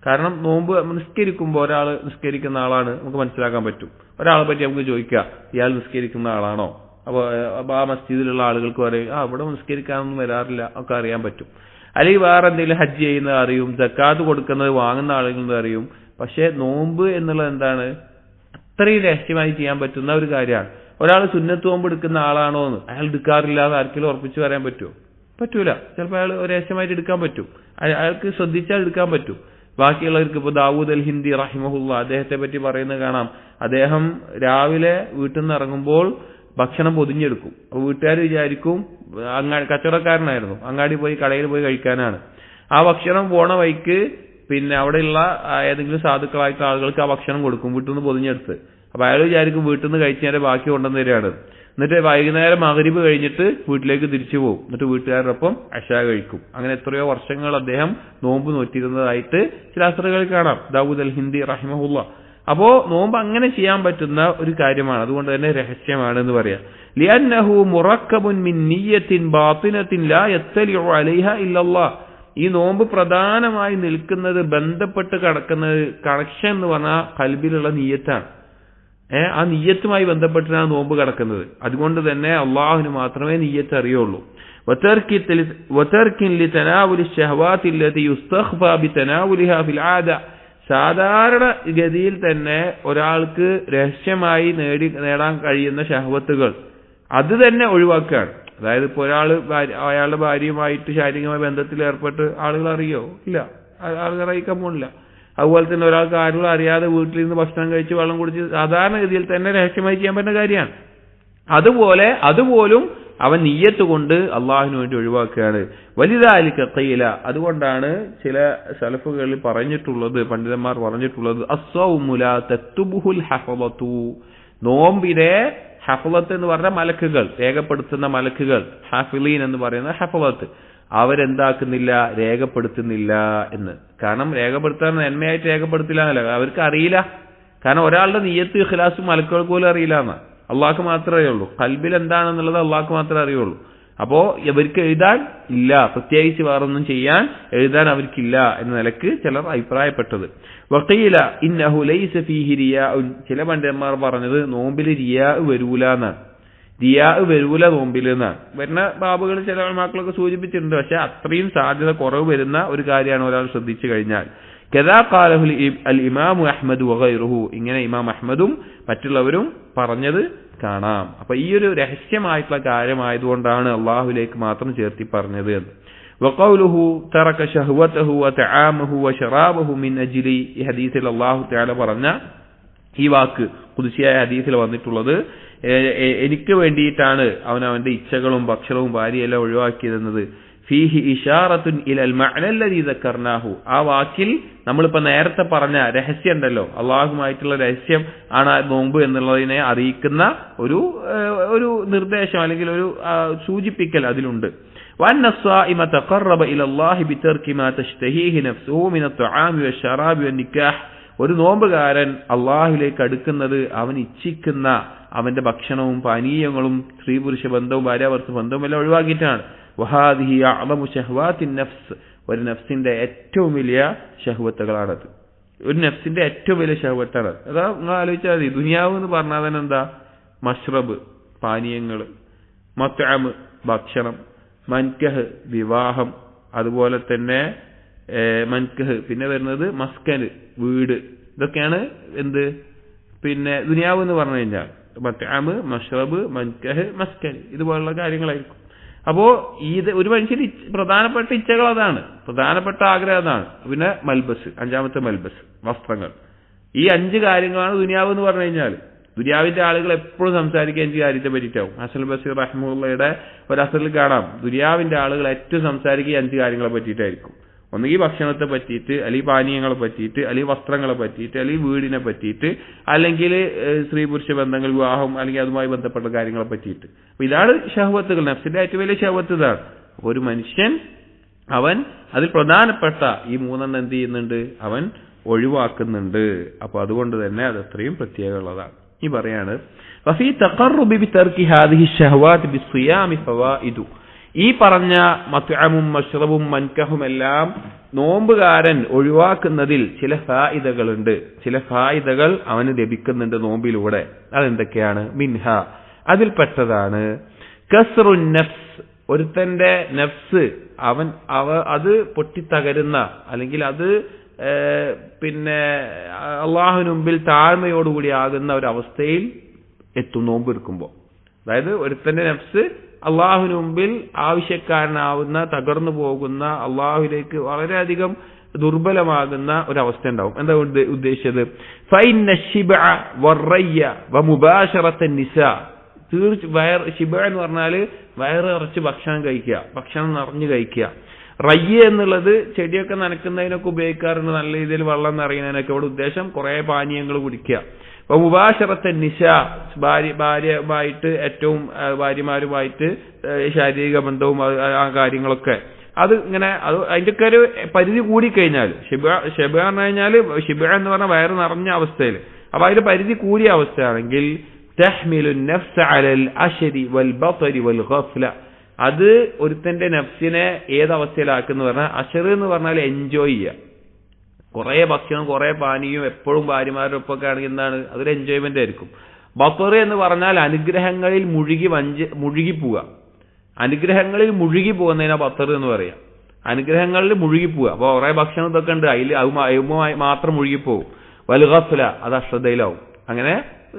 കാരണം നോമ്പ് നിസ്കരിക്കുമ്പോൾ ഒരാൾ നിസ്കരിക്കുന്ന ആളാണ് നമുക്ക് മനസ്സിലാക്കാൻ പറ്റും. ഒരാളെ പറ്റി നമുക്ക് ചോദിക്കാം, ഇയാൾ നിസ്കരിക്കുന്ന ആളാണോ? അപ്പോൾ ആ മസ്ജിദിലുള്ള ആളുകൾക്ക് പറയും ഇവിടെ നിസ്കരിക്കാനൊന്നും വരാറില്ല, ഒക്കെ അറിയാൻ പറ്റും. അല്ലെങ്കിൽ വേറെ എന്തെങ്കിലും ഹജ്ജ് ചെയ്യുന്നത് അറിയും, സക്കാത്ത് കൊടുക്കുന്നത് വാങ്ങുന്ന ആളുകൾ അറിയും. പക്ഷെ നോമ്പ് എന്നുള്ളത് എന്താണ്? അത്രയും രഹസ്യമായി ചെയ്യാൻ പറ്റുന്ന ഒരു കാര്യമാണ്. ഒരാൾ സുന്നത്ത് നോമ്പ് എടുക്കുന്ന ആളാണോ എന്ന് അയാൾ എടുക്കാറില്ലാതെ ആർക്കെങ്കിലും ഉറപ്പിച്ച് പറയാൻ പറ്റുമോ? പറ്റൂല. ചിലപ്പോൾ അയാൾ രഹസ്യമായിട്ട് എടുക്കാൻ പറ്റും, അയാൾക്ക് ശ്രദ്ധിച്ചാൽ എടുക്കാൻ പറ്റും. ബാക്കിയുള്ളവർക്ക് ഇപ്പോൾ ദാവൂദ് അൽ ഹിന്ദി റഹിമഹുല്ല അദ്ദേഹത്തെ പറ്റി പറയുന്നത് കാണാം. അദ്ദേഹം രാവിലെ വീട്ടിൽ നിന്ന് ഇറങ്ങുമ്പോൾ ഭക്ഷണം പൊതിഞ്ഞെടുക്കും. അപ്പോൾ വീട്ടുകാർ വിചാരിക്കും കച്ചവടക്കാരനായിരുന്നു, അങ്ങാടി പോയി കടയിൽ പോയി കഴിക്കാനാണ്. ആ ഭക്ഷണം പോണ വഴിക്ക് പിന്നെ അവിടെയുള്ള ഏതെങ്കിലും സാധുക്കളായിട്ടുള്ള ആളുകൾക്ക് ആ ഭക്ഷണം കൊടുക്കും വീട്ടിൽ നിന്ന് പൊതിഞ്ഞെടുത്ത്. അപ്പൊ അയാൾ വിചാരിക്കും വീട്ടിൽ നിന്ന് കഴിച്ചാൽ ബാക്കി കൊണ്ടുവന്ന് തരികയാണ്. എന്നിട്ട് വൈകുന്നേരം മഗ്രിബ് കഴിഞ്ഞിട്ട് വീട്ടിലേക്ക് തിരിച്ചു പോകും. എന്നിട്ട് വീട്ടുകാരോടൊപ്പം അശാ കഴിക്കും. അങ്ങനെ എത്രയോ വർഷങ്ങൾ അദ്ദേഹം നോമ്പ് നോറ്റിരുന്നതായിട്ട് ചില അസറുകളിൽ കാണാം, ദാവൂദ് അൽ ഹിന്ദി റഹിമഹുല്ല. അപ്പോ നോമ്പ് അങ്ങനെ ചെയ്യാൻ പറ്റുന്ന ഒരു കാര്യമാണ്, അതുകൊണ്ട് തന്നെ രഹസ്യമാണ് എന്ന് പറയാം. ലിഅന്നഹു മുറക്കബുൻ മിൻ നിയ്യത്തിൻ ബാത്തിനത്തിൻ ലാ യത്തലിഉ അലൈഹാ ഇല്ലല്ലാഹ്. ഈ നോമ്പ് പ്രധാനമായി നിൽക്കുന്നത് ബന്ധപ്പെട്ട് കിടക്കുന്നത് കണക്ഷൻ എന്ന് പറഞ്ഞാൽ കൽബിലുള്ള നിയ്യത്താണ്. ആ നിയ്യത്തുമായി ബന്ധപ്പെട്ടാണ് നോമ്പ് കിടക്കുന്നത്. അതുകൊണ്ട് തന്നെ അള്ളാഹുവിന് മാത്രമേ നിയ്യത്ത് അറിയുള്ളൂ. സാധാരണ ഗതിയിൽ തന്നെ ഒരാൾക്ക് രഹസ്യമായി നേടാൻ കഴിയുന്ന ഷഹവത്തുകൾ അത് തന്നെ ഒഴിവാക്കുകയാണ്. അതായത് ഇപ്പോൾ അയാളുടെ ഭാര്യയുമായിട്ട് ശാരീരികമായ ബന്ധത്തിൽ ഏർപ്പെട്ട് ആളുകൾ അറിയോ? ഇല്ല, ആളുകൾ അറിയിക്കാൻ പോണില്ല. അതുപോലെ തന്നെ ഒരാൾക്ക് ആരും അറിയാതെ വീട്ടിൽ നിന്ന് ഭക്ഷണം കഴിച്ച് വെള്ളം കുടിച്ച് സാധാരണഗതിയിൽ തന്നെ രഹസ്യമായി ചെയ്യാൻ പറ്റുന്ന കാര്യമാണ്. അതുപോലെ അതുപോലും അവൻ നിയ്യത്ത് കൊണ്ട് അള്ളാഹുവിന് വേണ്ടി ഒഴിവാക്കുകയാണ്. വലുതാലിക്ക ഖീല, അതുകൊണ്ടാണ് ചില സലഫുകളിൽ പറഞ്ഞിട്ടുള്ളത്, പണ്ഡിതന്മാർ പറഞ്ഞിട്ടുള്ളത് അസ്സൗമു ലാ തക്തുബുൽ ഹഫളതു. നോമ്പിനെ ഹഫളത്ത് എന്ന് പറഞ്ഞ മലക്കുകൾ, രേഖപ്പെടുത്തുന്ന മലക്കുകൾ, ഹാഫിലീൻ എന്ന് പറയുന്ന ഹഫളത്ത്, അവരെന്താക്കുന്നില്ല, രേഖപ്പെടുത്തുന്നില്ല എന്ന്. കാരണം രേഖപ്പെടുത്താൻ നന്മയായിട്ട് രേഖപ്പെടുത്തില്ല എന്നല്ല, അവർക്ക് അറിയില്ല. കാരണം ഒരാളുടെ നിയ്യത്ത് ഇഖ്ലാസും മലക്കുകൾക്ക് പോലും അറിയില്ല എന്ന്, അള്ളാഹ്ക്ക് മാത്രമേ അറിയുള്ളൂ. ഖൽബിൽ എന്താണെന്നുള്ളത് അള്ളാഹ്ക്ക് മാത്രമേ അറിയുള്ളൂ. അപ്പോ ഇവർക്ക് എഴുതാൻ ഇല്ല, പ്രത്യേകിച്ച് വേറൊന്നും ചെയ്യാൻ എഴുതാൻ അവർക്കില്ല എന്ന നിലക്ക് ചിലർ അഭിപ്രായപ്പെട്ടത്. വഖീല ഇന്നഹു ലൈസ ഫീഹി റിയാഉൻ, ചില പണ്ഡിതന്മാർ പറഞ്ഞത് നോമ്പിൽ റിയാ വരൂല എന്നാണ്. റിയാ വരൂല നോമ്പിൽ എന്നാണ്. വരുന്ന ബാബുകൾ ചില മക്കളൊക്കെ സൂചിപ്പിച്ചിട്ടുണ്ട്. പക്ഷെ അത്രയും സാധ്യത കുറവ് വരുന്ന ഒരു കാര്യമാണ് ഒരാൾ ശ്രദ്ധിച്ചു കഴിഞ്ഞാൽ. കദാ ഖാലഹു അൽ ഇമാം അഹ്മദ് വഗൈറുഹു, ഇങ്ങനെ ഇമാം അഹ്മദും മറ്റുള്ളവരും പറഞ്ഞത് കാണാം. അപ്പൊ ഈ ഒരു രഹസ്യമായിട്ടുള്ള കാര്യമായതുകൊണ്ടാണ് അള്ളാഹുലേക്ക് മാത്രം ചേർത്തി പറഞ്ഞത് എന്ന്. വഖൗലുഹു തറക ശഹ്വതഹു വതആമഹു വശറാബഹു മിൻ അജ്ലി, ഈ ഹദീസിൽ അല്ലാഹു തആല പറഞ്ഞ ഈ വാക്ക് ഖുദ്സിയായ ഹദീസിൽ വന്നിട്ടുള്ളത് എനിക്ക് വേണ്ടിയിട്ടാണ് അവൻ അവന്റെ ഇച്ഛകളും ഭക്ഷണവും ഭാര്യയെല്ലാം ഒഴിവാക്കിയതെന്നത്. ഫീഹി ഇഷാറത്തുൻ ഇലൽ മഅന അല്ലദീ ദക്കർനാഹു, ആ വാക്കിൽ നമ്മളിപ്പോ നേരത്തെ പറഞ്ഞ രഹസ്യം ഉണ്ടല്ലോ, അള്ളാഹുമായിട്ടുള്ള രഹസ്യം ആണ് നോമ്പ് എന്നുള്ളതിനെ അറിയിക്കുന്ന ഒരു നിർദ്ദേശം അല്ലെങ്കിൽ ഒരു സൂചിപ്പിക്കൽ അതിലുണ്ട്. വഅന്ന الصائم تقرب الى الله بترك ما تشتهيه نفسه من الطعام والشراب والنكاح, ഒരു നോമ്പുകാരൻ അള്ളാഹുലേക്ക് അടുക്കുന്നത് അവൻ ഇച്ഛിക്കുന്ന അവന്റെ ഭക്ഷണവും പാനീയങ്ങളും സ്ത്രീ പുരുഷ ബന്ധവും ഭാര്യാഭർത്തൃ ബന്ധവും എല്ലാം ഒഴിവാക്കിയിട്ടാണ്. വഹാദിഹി അഅ്ളമു ശഹ്വാത്തിൻ നഫ്സ്, ഒരു നഫ്സിന്റെ ഏറ്റവും വലിയ ശഹ്വത്തുകളാണത്. ഒരു നഫ്സിന്റെ ഏറ്റവും വലിയ ശഹ്വത്താണ്. അതാ നിങ്ങൾ ആലോചിച്ചാൽ മതി, ദുനിയാവ് എന്ന് പറഞ്ഞാൽ തന്നെ എന്താ? മഷ്റബ് പാനീയങ്ങൾ, മത്അം ഭക്ഷണം, മൻകഹ് വിവാഹം, അതുപോലെ തന്നെ മൻകഹ്, പിന്നെ വരുന്നത് മസ്കൻ വീട്. ഇതൊക്കെയാണ് എന്ത് പിന്നെ ദുനിയാവ് എന്ന് പറഞ്ഞു കഴിഞ്ഞാൽ മത്അമ്, മഷ്റബ്, മൻകഹ്, മസ്കൻ ഇതുപോലുള്ള കാര്യങ്ങളായിരിക്കും. അപ്പോ ഇത് ഒരു മനുഷ്യന് പ്രധാനപ്പെട്ട ഇച്ഛകൾ അതാണ്, പ്രധാനപ്പെട്ട ആഗ്രഹം അതാണ്. പിന്നെ മൽബസ്, അഞ്ചാമത്തെ മൽബസ് വസ്ത്രങ്ങൾ. ഈ 5 കാര്യങ്ങളാണ് ദുനിയാവ് എന്ന് പറഞ്ഞു കഴിഞ്ഞാൽ. ദുനിയാവിന്റെ ആളുകൾ എപ്പോഴും സംസാരിക്കുക 5 കാര്യത്തെ പറ്റിയിട്ടാവും. ഹസൻ ബസീർ റഹ്മത്തുള്ളാഹിയുടെ ഒരു അസറിൽ കാണാം, ദുനിയാവിന്റെ ആളുകൾ ഏറ്റവും സംസാരിക്കുക 5 കാര്യങ്ങളെ പറ്റിയിട്ടായിരിക്കും. ഒന്നുകിൽ ഭക്ഷണത്തെ പറ്റിയിട്ട്, അല്ലെങ്കിൽ പാനീയങ്ങളെ പറ്റിയിട്ട്, അല്ലെങ്കിൽ വസ്ത്രങ്ങളെ പറ്റിയിട്ട്, അല്ലെങ്കിൽ വീടിനെ പറ്റിയിട്ട്, അല്ലെങ്കിൽ സ്ത്രീ പുരുഷ ബന്ധങ്ങൾ, വിവാഹം, അല്ലെങ്കിൽ അതുമായി ബന്ധപ്പെട്ട കാര്യങ്ങളെ പറ്റിയിട്ട്. അപ്പൊ ഇതാണ് ഷഹ്വത്തുകൾ. നഫ്സിന്റെ ഏറ്റവും വലിയ ഷഹ്വത്ത് ഇതാണ്. അപ്പൊ ഒരു മനുഷ്യൻ അവൻ അതിൽ പ്രധാനപ്പെട്ട ഈ 3 എന്ത് ചെയ്യുന്നുണ്ട്, അവൻ ഒഴിവാക്കുന്നുണ്ട്. അപ്പൊ അതുകൊണ്ട് തന്നെ അത് അത്രയും പ്രത്യേകമുള്ളതാണ്. ഈ പറയാണ് വഫീ തഖർറുബി ബിതർകി ഹാദിഹി ഷഹ്വാത്ത് ബിസ്സിയാമി ഫവായിദു. ഈ പറഞ്ഞ മത്അമും മശ്റബും മൻകഹും എല്ലാം നോമ്പുകാരൻ ഒഴിവാക്കുന്നതിൽ ചില ഫായിദകളുണ്ട്, ചില ഫായിദകൾ അവന് ലഭിക്കുന്നുണ്ട് നോമ്പിലൂടെ. അതെന്തൊക്കെയാണ്? മിൻഹ, അതിൽപ്പെട്ടതാണ് കസ്റുൻ നഫ്സ്, ഒരുത്തന്റെ നഫ്സ് അത് പൊട്ടിത്തകരുന്ന, അല്ലെങ്കിൽ അത് പിന്നെ അള്ളാഹുവിന് മുമ്പിൽ താഴ്മയോടുകൂടി ആകുന്ന ഒരവസ്ഥയിൽ എത്തും നോമ്പ് എടുക്കുമ്പോൾ. അതായത് ഒരുത്തന്റെ നഫ്സ് അള്ളാഹുവിന് മുമ്പിൽ ആവശ്യക്കാരനാവുന്ന, തകർന്നു പോകുന്ന, അള്ളാഹുവിലേക്ക് വളരെയധികം ദുർബലമാകുന്ന ഒരവസ്ഥ ഉണ്ടാവും. എന്താ ഉദ്ദേശിച്ചത്? ഫൈന ശിബഅ വറയ്യ വമുബാശറത്ത നിസാ. ശിബഅ എന്ന് പറഞ്ഞാൽ വയറ് നിറച്ച് ഭക്ഷണം കഴിക്കുക, ഭക്ഷണം നിറഞ്ഞു കഴിക്കുക. റയ്യ എന്നുള്ളത് ചെടിയൊക്കെ നനയ്ക്കുന്നതിനൊക്കെ ഉപയോഗിക്കാറുണ്ട്, നല്ല രീതിയിൽ വെള്ളം നിറയുന്നതിനൊക്കെ. ഇവിടെ ഉദ്ദേശം കുറെ പാനീയങ്ങൾ കുടിക്കുക. അപ്പൊ മുബാശറത്തെ നിശ, ഭാര്യയുമായിട്ട് ഏറ്റവും ഭാര്യമാരുമായിട്ട് ശാരീരിക ബന്ധവും ആ കാര്യങ്ങളൊക്കെ അത് ഇങ്ങനെ അതിന്റെയൊക്കെ ഒരു പരിധി കൂടിക്കഴിഞ്ഞാൽ, ഷിബ പറഞ്ഞു കഴിഞ്ഞാൽ ഷിബ എന്ന് പറഞ്ഞാൽ വയറ് നിറഞ്ഞ അവസ്ഥയിൽ, അപ്പൊ അതിന്റെ പരിധി കൂടിയ അവസ്ഥയാണെങ്കിൽ തഹ്മിലു നഫ്സ അലൽ അശ്രി വൽ ബത്രി വൽ ഗഫ്ല, അത് ഒരുത്തന്റെ നഫ്സിനെ ഏതവസ്ഥയിലാക്കുന്ന പറഞ്ഞാൽ, അഷർ എന്ന് പറഞ്ഞാൽ എൻജോയ് ചെയ്യുക, കുറെ ഭക്ഷണം കുറെ പാനീയം എപ്പോഴും ഭാര്യമാരുടെ ഒപ്പൊക്കെ ആണെങ്കിൽ എന്താണ്, അതൊരു എൻജോയ്മെന്റ് ആയിരിക്കും. ബത്ർ എന്ന് പറഞ്ഞാൽ അനുഗ്രഹങ്ങളിൽ മുഴുകിപ്പോവുക, അനുഗ്രഹങ്ങളിൽ മുഴുകി പോകുന്നതിനാ ബത്ർ എന്ന് പറയാം. അനുഗ്രഹങ്ങളിൽ മുഴുകിപ്പോവുക. അപ്പൊ കുറെ ഭക്ഷണം ഇതൊക്കെ ഉണ്ട്, അതിൽ അതുമായി മാത്രം മുഴുകിപ്പോവും. വൽ ഗഫ്ല, അത് അശ്രദ്ധയിലാവും. അങ്ങനെ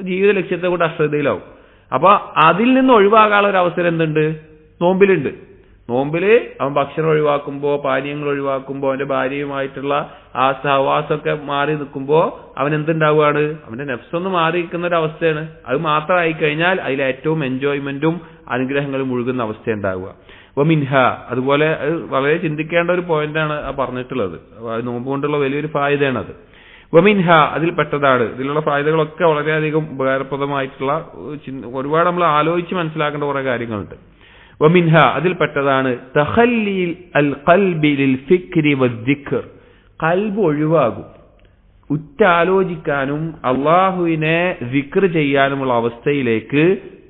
ജീവിത ലക്ഷ്യത്തെ കൊണ്ട് അശ്രദ്ധയിലാവും. അപ്പൊ അതിൽ നിന്ന് ഒഴിവാകാനുള്ള ഒരു അവസരം എന്തുണ്ട്? നോമ്പിലുണ്ട്. നോമ്പില് അവൻ ഭക്ഷണം ഒഴിവാക്കുമ്പോ, പാനീയങ്ങൾ ഒഴിവാക്കുമ്പോ, അവന്റെ ഭാര്യയുമായിട്ടുള്ള ആ സഹവാസമൊക്കെ മാറി നിൽക്കുമ്പോ അവൻ എന്തുണ്ടാവുകയാണ്? അവന്റെ നെഫ്സൊന്ന് മാറി നിൽക്കുന്ന ഒരു അവസ്ഥയാണ്. അത് മാത്രമായി കഴിഞ്ഞാൽ അതിൽ ഏറ്റവും എൻജോയ്മെന്റും അനുഗ്രഹങ്ങളും മുഴുകുന്ന അവസ്ഥ ഉണ്ടാവുക. വമിൻഹ, അതുപോലെ വളരെ ചിന്തിക്കേണ്ട ഒരു പോയിന്റാണ് പറഞ്ഞിട്ടുള്ളത്. നോമ്പ് കൊണ്ടുള്ള വലിയൊരു ഫായിദയാണ് അത്. വമിൻഹ, അതിൽപ്പെട്ടതാണ്. ഇതിലുള്ള ഫായിദകളൊക്കെ വളരെയധികം ഉപകാരപ്രദമായിട്ടുള്ള ഒരുപാട് നമ്മൾ ആലോചിച്ച് മനസ്സിലാക്കേണ്ട കുറെ കാര്യങ്ങളുണ്ട്. വമിൻഹ, അതിൽപ്പെട്ടതാണ് തഖല്ലി അൽ ഖൽബി ലിൽ ഫിക്രി വദ്ദിക്ർ. ഖൽബ് ഒഴിവാകും, ഉറ്റാലോചിക്കാനും അള്ളാഹുവിനെ ദിക്ർ ചെയ്യാനുമുള്ള അവസ്ഥയിലേക്ക്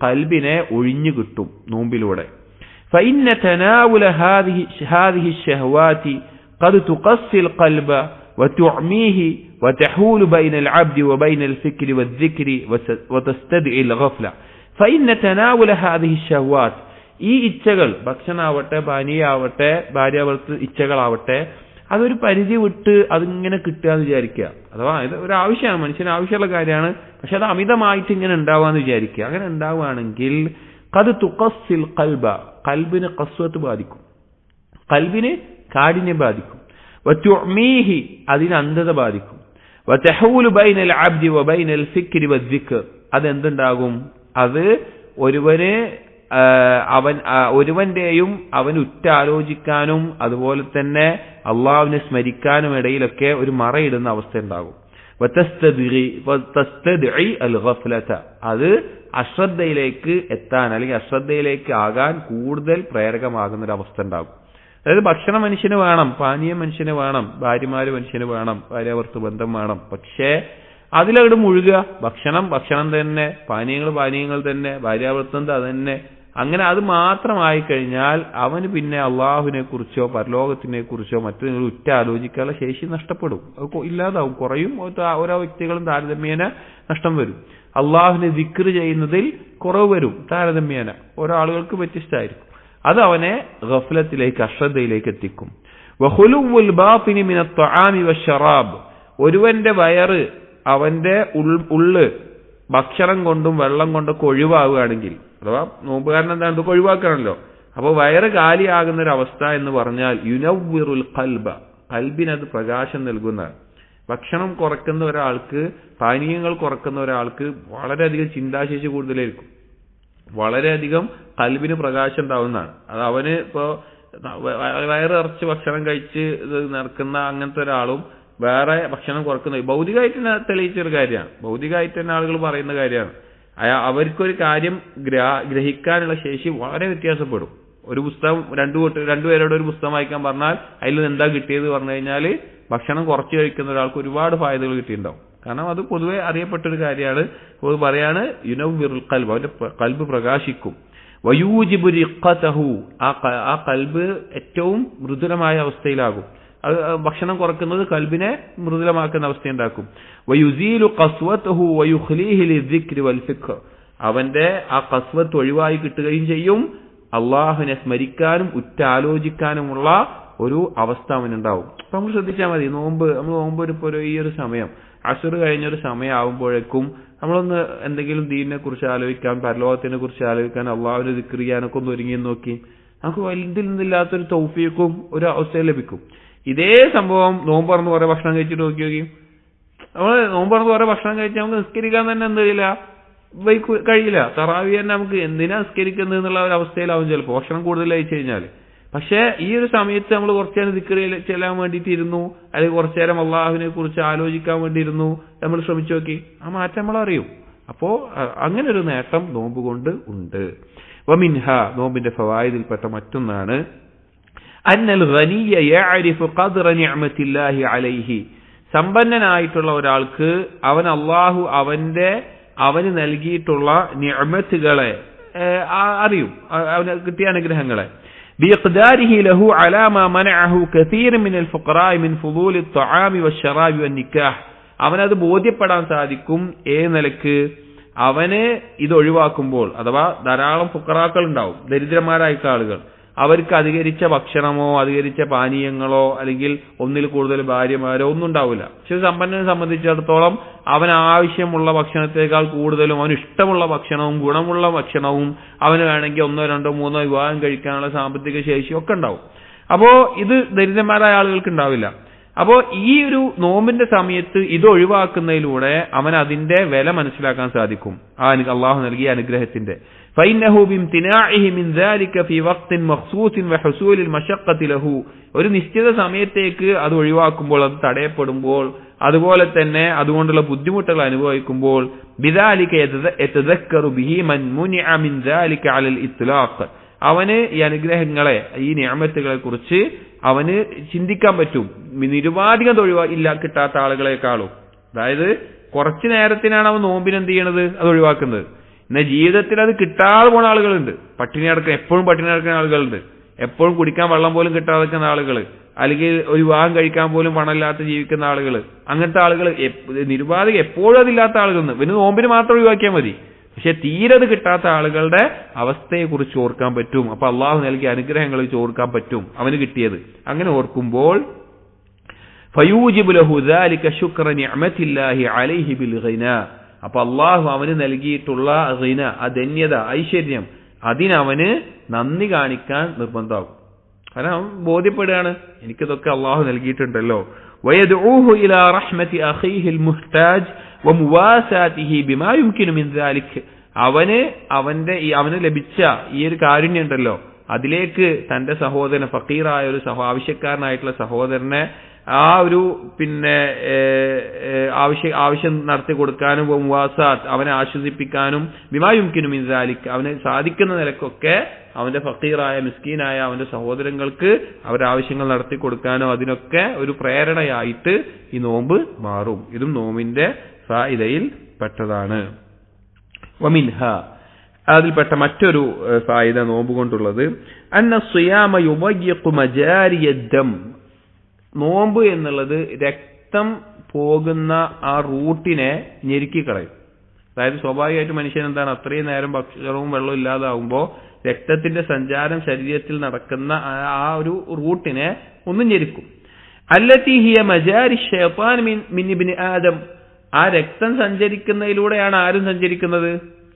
ഖൽബിനെ ഒഴിഞ്ഞു കിട്ടും നോമ്പിലൂടെ. ഫഇന്ന തനാവുല ഹാദിഹി ശഹവാതി ഖദ് തുഖസ്സിൽ ഖൽബ വതുഅമീഹി വതഹൂലു ബൈനൽ അബ്ദി വബൈനൽ ഫിക്രി വദ്ദിക്രി വതസ്തദ്ഇൽ ഗഫ്ല. ഫഇന്ന തനാവുല ഹാദിഹി ശഹവാത്, ഈ ഇച്ഛകൾ, ഭക്ഷണമാവട്ടെ പാനീയാവട്ടെ ഭാര്യാഭർത്തൃ ഇച്ഛകളാവട്ടെ, അതൊരു പരിധി വിട്ട് അതിങ്ങനെ കിട്ടുക എന്ന് വിചാരിക്കുക. അഥവാ ഇത് ഒരു ആവശ്യമാണ്, മനുഷ്യന് ആവശ്യമുള്ള കാര്യമാണ്. പക്ഷെ അത് അമിതമായിട്ട് ഇങ്ങനെ ഉണ്ടാവുകയെന്ന് വിചാരിക്കുക. അങ്ങനെ ഉണ്ടാവുകയാണെങ്കിൽ ഖദ് തുഖസ്സിൽ ഖൽബ, ഖൽബിന് ഖസ്വത്ത് ബാധിക്കും, ഖൽബിന് കാഠിന്യം ബാധിക്കും. വതുഅമീഹി, അതിന് അന്ധത ബാധിക്കും. വതഹൂലു ബൈനൽ അബ്ദി വബൈനൽ ഫിക്രി വദ്ദിക്ർ, അതെന്തുണ്ടാകും? അത് ഒരുവന്റെയും അവൻ ഉറ്റാലോചിക്കാനും അതുപോലെ തന്നെ അള്ളാഹുവിനെ സ്മരിക്കാനും ഇടയിലൊക്കെ ഒരു മറയിടുന്ന അവസ്ഥ ഉണ്ടാകും. അത് അശ്രദ്ധയിലേക്ക് എത്താൻ, അല്ലെങ്കിൽ അശ്രദ്ധയിലേക്ക് ആകാൻ കൂടുതൽ പ്രേരകമാകുന്ന ഒരു അവസ്ഥ ഉണ്ടാകും. അതായത് ഭക്ഷണം മനുഷ്യന് വേണം, പാനീയം മനുഷ്യന് വേണം, ഭാര്യമാര് മനുഷ്യന് വേണം, ഭാര്യാഭർത്തൃ ബന്ധം വേണം. പക്ഷേ അതിലവിടെ മുഴുകുക. ഭക്ഷണം തന്നെ, പാനീയങ്ങൾ തന്നെ, ഭാര്യാഭർത്തൃ അത് തന്നെ. അങ്ങനെ അത് മാത്രമായി കഴിഞ്ഞാൽ അവന് പിന്നെ അള്ളാഹുവിനെ കുറിച്ചോ പരലോകത്തിനെ കുറിച്ചോ മറ്റു ഉറ്റാലോചിക്കാനുള്ള ശേഷി നഷ്ടപ്പെടും, ഇല്ലാതാവും, കുറയും. ഓരോ വ്യക്തികളും താരതമ്യേന നഷ്ടം വരും. അള്ളാഹുവിനെ ദിക്ർ ചെയ്യുന്നതിൽ കുറവ് വരും താരതമ്യേന. ഓരോ ആളുകൾക്ക് വ്യത്യസ്തമായിരിക്കും. അത് അവനെ ഗഫ്ലത്തിലേക്ക്, അശ്രദ്ധയിലേക്ക് എത്തിക്കും. വഖുലുവുൽ ബാത്തിനി മിനത്ത് ത്വആമി വശറാബ്, ഒരുവന്റെ വയറ്, അവന്റെ ഉള്ള് ഭക്ഷണം കൊണ്ടും വെള്ളം കൊണ്ടൊക്കെ ഒഴിവാകുകയാണെങ്കിൽ, അഥവാ നോമ്പുകാരൻ എന്താണ് ഇതൊക്കെ ഒഴിവാക്കണമല്ലോ, അപ്പോൾ വയറ് കാലിയാകുന്ന ഒരു അവസ്ഥ എന്ന് പറഞ്ഞാൽ യുനവ്വിറുൽ ഖൽബ, ഖൽബിനത് പ്രകാശം നൽകുന്നതാണ്. ഭക്ഷണം കുറക്കുന്ന ഒരാൾക്ക്, പാനീയങ്ങൾ കുറക്കുന്ന ഒരാൾക്ക് വളരെയധികം ചിന്താശേഷി കൂടുതലായിരിക്കും, വളരെയധികം ഖൽബിന് പ്രകാശം ഉണ്ടാവുന്നതാണ്. അത് അവന് ഇപ്പോ വയറ് നിറച്ച് ഭക്ഷണം കഴിച്ച് ഇത് നടക്കുന്ന അങ്ങനത്തെ ഒരാളും വേറെ ഭക്ഷണം കുറക്കുന്ന, ഭൗതികമായിട്ട് തന്നെ തെളിയിച്ചൊരു കാര്യമാണ്, ഭൗതികമായിട്ട് തന്നെ ആളുകൾ പറയുന്ന കാര്യമാണ്. അവർക്കൊരു കാര്യം ഗ്രഹിക്കാനുള്ള ശേഷി വളരെ വ്യത്യാസപ്പെടും. ഒരു പുസ്തകം രണ്ടുപേരോട് ഒരു പുസ്തകം വായിക്കാൻ പറഞ്ഞാൽ അതിൽ നിന്ന് എന്താ കിട്ടിയത് പറഞ്ഞു കഴിഞ്ഞാൽ ഭക്ഷണം കുറച്ച് കഴിക്കുന്ന ഒരാൾക്ക് ഒരുപാട് ഫായതകൾ കിട്ടിയിട്ടുണ്ടാവും. കാരണം അത് പൊതുവെ അറിയപ്പെട്ടൊരു കാര്യമാണ്. അപ്പോൾ പറയാണ് യുനവ്വിറുൽ ഖൽബ്, അവന്റെ ഖൽബ് പ്രകാശിക്കും. വയൂജിബു റിഖ്ഖതഹു, ആ ഖൽബ് ഏറ്റവും മൃദുലമായ അവസ്ഥയിലാകും. അത് ഭക്ഷണം കുറക്കുന്നത് ഖൽബിനെ മൃദുലമാക്കുന്ന അവസ്ഥയുണ്ടാക്കും. വയുസീലു ഖസ്വതഹു വയുഖ്ലീഹി ലിദ്ദിക്രി വൽ ഫിഖ്, അവന്റെ ആ ഖസ്വത്ത് ഒഴിവായി കിട്ടുകയും ചെയ്യും. അള്ളാഹുവിനെ സ്മരിക്കാനും ഉറ്റാലോചിക്കാനുമുള്ള ഒരു അവസ്ഥ അവനുണ്ടാവും. അപ്പൊ നമ്മൾ ശ്രദ്ധിച്ചാൽ മതി, നോമ്പ് ഒരു ഈ ഒരു സമയം, അസുർ കഴിഞ്ഞൊരു സമയം ആവുമ്പോഴേക്കും നമ്മളൊന്ന് എന്തെങ്കിലും ദീനിനെ കുറിച്ച് ആലോചിക്കാൻ, പരലോകത്തിനെ കുറിച്ച് ആലോചിക്കാൻ, അള്ളാഹുവിനെ ദിക്ർ ചെയ്യാനൊക്കെ ഒന്ന് ഒരുങ്ങിയെന്ന് നോക്കി, നമുക്ക് വലുതിൽ നിന്നില്ലാത്തൊരു തൗഫീഖും ഒരു അവസ്ഥയും ലഭിക്കും. ഇതേ സംഭവം നോമ്പ് തുറന്ന് കുറെ ഭക്ഷണം കഴിച്ചിട്ട് നോക്കി നമ്മൾ നോമ്പ് തുറന്ന് കുറെ ഭക്ഷണം കഴിച്ചാൽ നമുക്ക് നിസ്കരിക്കാൻ തന്നെ എന്തില്ല, കഴിയില്ല. തറാവി തന്നെ നമുക്ക് എന്തിനാ നിസ്കരിക്കുന്നത് എന്നുള്ള ഒരു അവസ്ഥയിലാവും ചിലപ്പോൾ ഭക്ഷണം കൂടുതൽ കഴിച്ചു കഴിഞ്ഞാൽ. പക്ഷെ ഈ ഒരു സമയത്ത് നമ്മൾ കുറച്ചു നേരം ദിക്ർ ചെല്ലാൻ വേണ്ടിയിട്ട് ഇരുന്നു, അല്ലെങ്കിൽ കുറച്ചു നേരം അള്ളാഹുവിനെ കുറിച്ച് ആലോചിക്കാൻ വേണ്ടി ഇരുന്നു, നമ്മൾ ശ്രമിച്ചു നോക്കി, ആ മാറ്റം നമ്മൾ അറിയും. അപ്പോ അങ്ങനെ ഒരു നേട്ടം നോമ്പ് കൊണ്ട് ഉണ്ട്. വമിൻഹ, നോമ്പിന്റെ ഫവായിദിൽപ്പെട്ട മറ്റൊന്നാണ് അന്നൽ ഗനിയ യഅരിഫു ഖദ്റ നിഅമത്തില്ലാഹി അലൈഹി, സമ്പന്നനായിട്ടുള്ള ഒരാൾക്ക് അവന് നൽകിയിട്ടുള്ള നിഅമത്തുകളെ അറിയും, അവന് കിട്ടിയ അനുഗ്രഹങ്ങളെ. ബിഇഖ്ദാരിഹി ലഹു അലാ മാ മനഅഹു കസീറൻ മിനൽ ഫുഖറാഇ മിൻ ഫുദൂലി ത്വആമി വശറാബി വന്നിക്കാഹ്, അവനത് ബോധ്യപ്പെടാൻ സാധിക്കും. നിലക്ക് അവന് ഇത് ഒഴിവാക്കുമ്പോൾ, അഥവാ ധാരാളം ഫുഖറാക്കൾ ഉണ്ടാവും, ദരിദ്രന്മാരായിട്ടുള്ള ആളുകൾ, അവർക്ക് അധികരിച്ച ഭക്ഷണമോ അധികരിച്ച പാനീയങ്ങളോ അല്ലെങ്കിൽ ഒന്നിൽ കൂടുതൽ ഭാര്യമാരോ ഒന്നും ഉണ്ടാവില്ല. പക്ഷെ സമ്പന്നനെ സംബന്ധിച്ചിടത്തോളം അവന് ആവശ്യമുള്ള ഭക്ഷണത്തെക്കാൾ കൂടുതലും അവന് ഇഷ്ടമുള്ള ഭക്ഷണവും ഗുണമുള്ള ഭക്ഷണവും അവന് വേണമെങ്കിൽ 1, 2, 3 വിവാഹം കഴിക്കാനുള്ള സാമ്പത്തിക ശേഷിയും ഒക്കെ ഉണ്ടാവും. അപ്പോ ഇത് ദരിദ്രന്മാരായ ആളുകൾക്ക് ഉണ്ടാവില്ല. അപ്പോ ഈ ഒരു നോമ്പിന്റെ സമയത്ത് ഇത് ഒഴിവാക്കുന്നതിലൂടെ അവൻ അതിന്റെ വില മനസ്സിലാക്കാൻ സാധിക്കും, അള്ളാഹു നൽകിയ അനുഗ്രഹത്തിന്റെ. فإنه بامتناعه من ذلك في وقت مخصوص وحصول المشقة له, ഒരു നിശ്ചിത സമയത്തേക്ക് അത് ഒഴിവാക്കുമ്പോൾ, അത് തടയപ്പെടുമ്പോൾ, അതുപോലെ തന്നെ അതുകൊണ്ടുള്ള ബുദ്ധിമുട്ടുകൾ അനുഭവിക്കുമ്പോൾ, بذلك يتذكر به من منع من ذلك على الإطلاق, അവന് ഈ അനുഗ്രഹങ്ങളെ, ഈ നിഅമത്തുകളെ കുറിച്ച് അവന് ചിന്തിക്കാൻ പറ്റും, നിരുപാധികം കിട്ടാത്ത ആളുകളെക്കാളും. അതായത് കുറച്ചു നേരത്തിനാണ് അവൻ നോമ്പിന് എന്ത് ചെയ്യണത്, അത് ഒഴിവാക്കുന്നത്. എന്നാൽ ജീവിതത്തിൽ അത് കിട്ടാതെ പോണ ആളുകളുണ്ട്, എപ്പോഴും പട്ടിണി നടക്കുന്ന ആളുകളുണ്ട്, എപ്പോഴും കുടിക്കാൻ വെള്ളം പോലും കിട്ടാതെ നിൽക്കുന്ന ആളുകൾ, അല്ലെങ്കിൽ ഒരു വിവാഹം കഴിക്കാൻ പോലും പണമില്ലാത്ത ജീവിക്കുന്ന ആളുകൾ, അങ്ങനത്തെ ആളുകൾ, നിരുപാധികം എപ്പോഴും അതില്ലാത്ത ആളുകളുണ്ട്. പിന്നെ നോമ്പിന് മാത്രം ഒഴിവാക്കിയാൽ മതി. പക്ഷെ തീരെ അത് കിട്ടാത്ത ആളുകളുടെ അവസ്ഥയെ കുറിച്ച് ഓർക്കാൻ പറ്റും. അപ്പൊ അള്ളാഹു നൽകിയ അനുഗ്രഹങ്ങൾ ഓർക്കാൻ പറ്റും, അവന് കിട്ടിയത്. അങ്ങനെ ഓർക്കുമ്പോൾ ഫയൂജിബു ലഹു ദാലിക ശുക്ര നിഅമത്തില്ലാഹി അലൈഹി ബിൽ ഗിന, അപ്പൊ അള്ളാഹു അവന് നൽകിയിട്ടുള്ള ഗിന, ധന്യത, ഐശ്വര്യം, അതിനവന് നന്ദി കാണിക്കാൻ നിർബന്ധമാകും. കാരണം അവൻ ബോധ്യപ്പെടുകയാണ്, എനിക്കിതൊക്കെ അള്ളാഹു നൽകിയിട്ടുണ്ടല്ലോ. വയദ്ഊഹു ഇലാ റഹ്മത്തി അഖീഹിൽ മുഹ്താജ് വമുവാസാതിഹി ബിമാ യുംകിനു മിൻ ദാലിക്, അവന് ലഭിച്ച ഈ ഒരു കാരുണ്യം ഉണ്ടല്ലോ, അതിലേക്ക് തന്റെ സഹോദരനെ, ഫക്കീറായ ഒരു ആവശ്യക്കാരനായിട്ടുള്ള സഹോദരനെ ആ ഒരു ആവശ്യം നടത്തി കൊടുക്കാനും, മുവാസാത്ത്, അവനെ ആശ്വസിപ്പിക്കാനും, ബിമാ യുംകിനു മിൻ ദാലിക്, അവന് സാധിക്കുന്ന നിലക്കൊക്കെ അവന്റെ ഫക്കീറായ മിസ്കീനായ അവന്റെ സഹോദരങ്ങൾക്ക് അവരുടെ ആവശ്യങ്ങൾ നടത്തി കൊടുക്കാനോ അതിനൊക്കെ ഒരു പ്രേരണയായിട്ട് ഈ നോമ്പ് മാറും. ഇതും നോമ്പിന്റെ ഫായിദയിൽ പെട്ടതാണ്. വമിൻഹ, അതിൽപ്പെട്ട മറ്റൊരു ഫായിദ നോമ്പ് കൊണ്ടുള്ളത് അന്ന സിയാമ യുബയ്യിഖു മജാരിയദ്ദം, നോമ്പ് എന്നുള്ളത് രക്തം പോകുന്ന ആ റൂട്ടിനെ ഞെരുക്കിക്കളയും. അതായത് സ്വാഭാവികമായിട്ട് മനുഷ്യൻ എന്താണ്, അത്രയും നേരം ഭക്ഷണവും വെള്ളവും ഇല്ലാതാവുമ്പോൾ രക്തത്തിന്റെ സഞ്ചാരം ശരീരത്തിൽ നടക്കുന്ന ആ ഒരു റൂട്ടിനെ ഒന്നും ഞെരുക്കും. അല്ലത്തി ഹിയ മജാരി ശൈത്താൻ മിൻ ഇബ്നി ആദം, ആ രക്തം സഞ്ചരിക്കുന്നതിലൂടെയാണ് ആരും സഞ്ചരിക്കുന്നത്?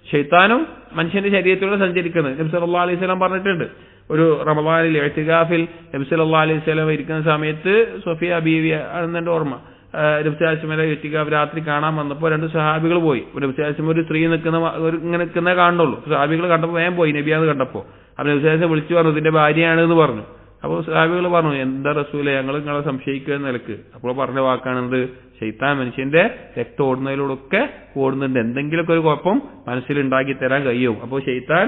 ശൈത്താനും മനുഷ്യന്റെ ശരീരത്തിലൂടെ സഞ്ചരിക്കുന്നത്. നബി സല്ലല്ലാഹു അലൈഹി വസല്ലം പറഞ്ഞിട്ടുണ്ട്. ഒരു റമളാനിൽ ഇഅ്തികാഫിൽ നബി സല്ലല്ലാഹു അലൈഹി വസല്ലം ഇരിക്കുന്ന സമയത്ത് സഫിയ ബീവി ആണെന്നെ ഓർമ്മ, നബി സല്ലല്ലാഹു അലൈഹി ഇഅ്തികാഫ് രാത്രി കാണാൻ വന്നപ്പോൾ രണ്ട് സഹാബികൾ പോയി. നബി സല്ലല്ലാഹു അലൈഹി ഒരു സ്ത്രീ ഇങ്ങനെ നിൽക്കുന്ന കാണുന്നുള്ളൂ. സഹാബികൾ കണ്ടപ്പോൾ വേഗം പോയി നബിയാന്ന് കണ്ടപ്പോൾ. അപ്പോൾ നബി സല്ലല്ലാഹു അലൈഹി വിളിച്ചു പറഞ്ഞു ഇതിന്റെ ഭാര്യയാണ് എന്ന് പറഞ്ഞു. അപ്പോൾ സഹാബികൾ പറഞ്ഞു എന്താ റസൂലേ ഞങ്ങൾ നിങ്ങളെ സംശയിക്കുക എന്ന നിലക്ക്. അപ്പോൾ പറഞ്ഞ വാക്കാണെന്ത്? ശൈത്താൻ മനുഷ്യന്റെ രക്തം ഓടുന്നതിലൂടെയൊക്കെ ഓടുന്നുണ്ട്, എന്തെങ്കിലുമൊക്കെ ഒരു കുഴപ്പം മനസ്സിലുണ്ടാക്കി തരാൻ കഴിയും. അപ്പോൾ ശൈത്താൻ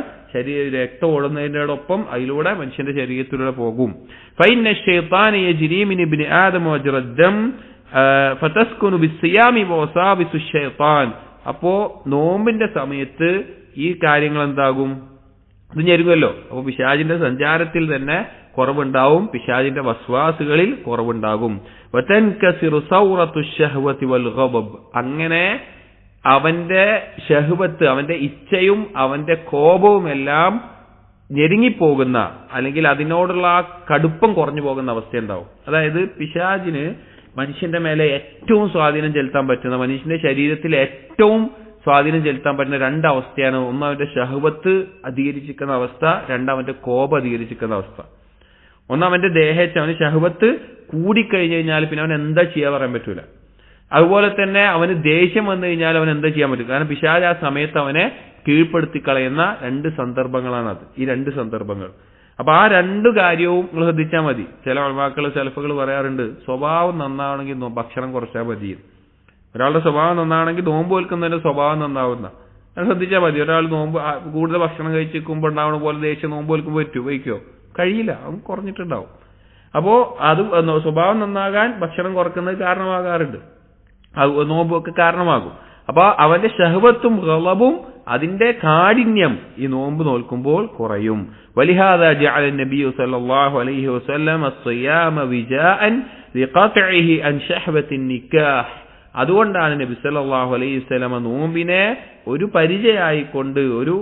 രക്തം ഓടുന്നതിനോടൊപ്പം അതിലൂടെ മനുഷ്യന്റെ ശരീരത്തിലൂടെ പോകും. ഫൈന ശൈത്താന യജ്രി മിൻ ഇബ്നി ആദം വജ്റദ്ദം ഫതസ്കുനു ബിസ്സിയാമി വവസാബിസു ശൈത്താൻ. അപ്പോ നോമ്പിന്റെ സമയത്ത് ഈ കാര്യങ്ങൾ എന്താകും? ഇത് ഞെരുങ്ങല്ലോ. അപ്പോൾ പിശാചിന്റെ സഞ്ചാരത്തിൽ തന്നെ കുറവുണ്ടാവും, പിശാചിന്റെ വസ്വാസുകളിൽ കുറവുണ്ടാകും. വതൻകസിറു സൗറത്തു ശഹ്വതി വൽ ഗളബ്, അങ്ങനെ അവന്റെ ശഹ്വത്ത്, അവന്റെ ഇച്ഛയും അവന്റെ കോപവും എല്ലാം ഞെരുങ്ങിപ്പോകുന്ന, അല്ലെങ്കിൽ അതിനോടുള്ള ആ കടുപ്പം കുറഞ്ഞു പോകുന്ന അവസ്ഥയുണ്ടാവും. അതായത് പിശാചിന് മനുഷ്യന്റെ മേലെ ഏറ്റവും സ്വാധീനം ചെലുത്താൻ പറ്റുന്ന, മനുഷ്യന്റെ ശരീരത്തിൽ ഏറ്റവും സ്വാധീനം ചെലുത്താൻ പറ്റുന്ന രണ്ടവസ്ഥയാണ്. ഒന്ന് അവന്റെ ശഹ്വത്ത് അധികരിച്ചിരിക്കുന്ന അവസ്ഥ, രണ്ട് അവന്റെ കോപം അധികരിച്ചിരിക്കുന്ന അവസ്ഥ. ഒന്ന് അവന്റെ ദേഹേച്ഛ, അവന് ശഹ്വത്ത് കൂടിക്കഴിഞ്ഞു കഴിഞ്ഞാൽ പിന്നെ അവൻ എന്താ ചെയ്യാൻ പറയാൻ പറ്റൂല. അതുപോലെ തന്നെ അവന് ദേഷ്യം വന്നു കഴിഞ്ഞാൽ അവൻ എന്താ ചെയ്യാൻ പറ്റും? കാരണം പിശാച് ആ സമയത്ത് അവനെ കീഴ്പ്പെടുത്തി കളയുന്ന രണ്ട് സന്ദർഭങ്ങളാണത്, ഈ രണ്ട് സന്ദർഭങ്ങൾ. അപ്പൊ ആ രണ്ടു കാര്യവും നിങ്ങൾ ശ്രദ്ധിച്ചാൽ മതി. ചില ഉലമാക്കൾ സെൽഫുകൾ പറയാറുണ്ട് സ്വഭാവം നന്നാവണമെങ്കിൽ ഭക്ഷണം കുറച്ചാൽ മതി. ഒരാളുടെ സ്വഭാവം നന്നാണെങ്കിൽ നോമ്പ് വെൽക്കുന്നതിന്റെ സ്വഭാവം നന്നാവുന്ന അത് ശ്രദ്ധിച്ചാൽ മതി. ഒരാൾ നോമ്പ് കൂടുതൽ ഭക്ഷണം കഴിച്ചിരിക്കുമ്പോൾ ഉണ്ടാവുന്ന പോലെ ദേഷ്യം നോമ്പ് വെൽക്കുമ്പോൾ വയ്ക്കോ? കഴിയില്ല, അവൻ കുറഞ്ഞിട്ടുണ്ടാവും. അപ്പോ അത് സ്വഭാവം നന്നാകാൻ ഭക്ഷണം കുറക്കുന്നത് കാരണമാകാറുണ്ട്, നോമ്പൊക്കെ കാരണമാകും. അപ്പൊ അവന്റെ ശഹ്വത്തും ഗളബും അതിന്റെ കാഠിന്യം ഈ നോമ്പ് നോൽക്കുമ്പോൾ കുറയും. വലിഹാദാ ജഅല നബിയു സല്ലല്ലാഹു അലൈഹി വസല്ലം അസ്സിയാമ വിജാഅൻ ലിഖത്ഇഹി അൻ ശഹ്വത്തിൻ നിക്കാഹ്. അതുകൊണ്ടാണ് നബി സല്ലല്ലാഹു അലൈഹി വസല്ലം നോമ്പിനെ ഒരു പരിചയമായിക്കൊണ്ട്, ഒരു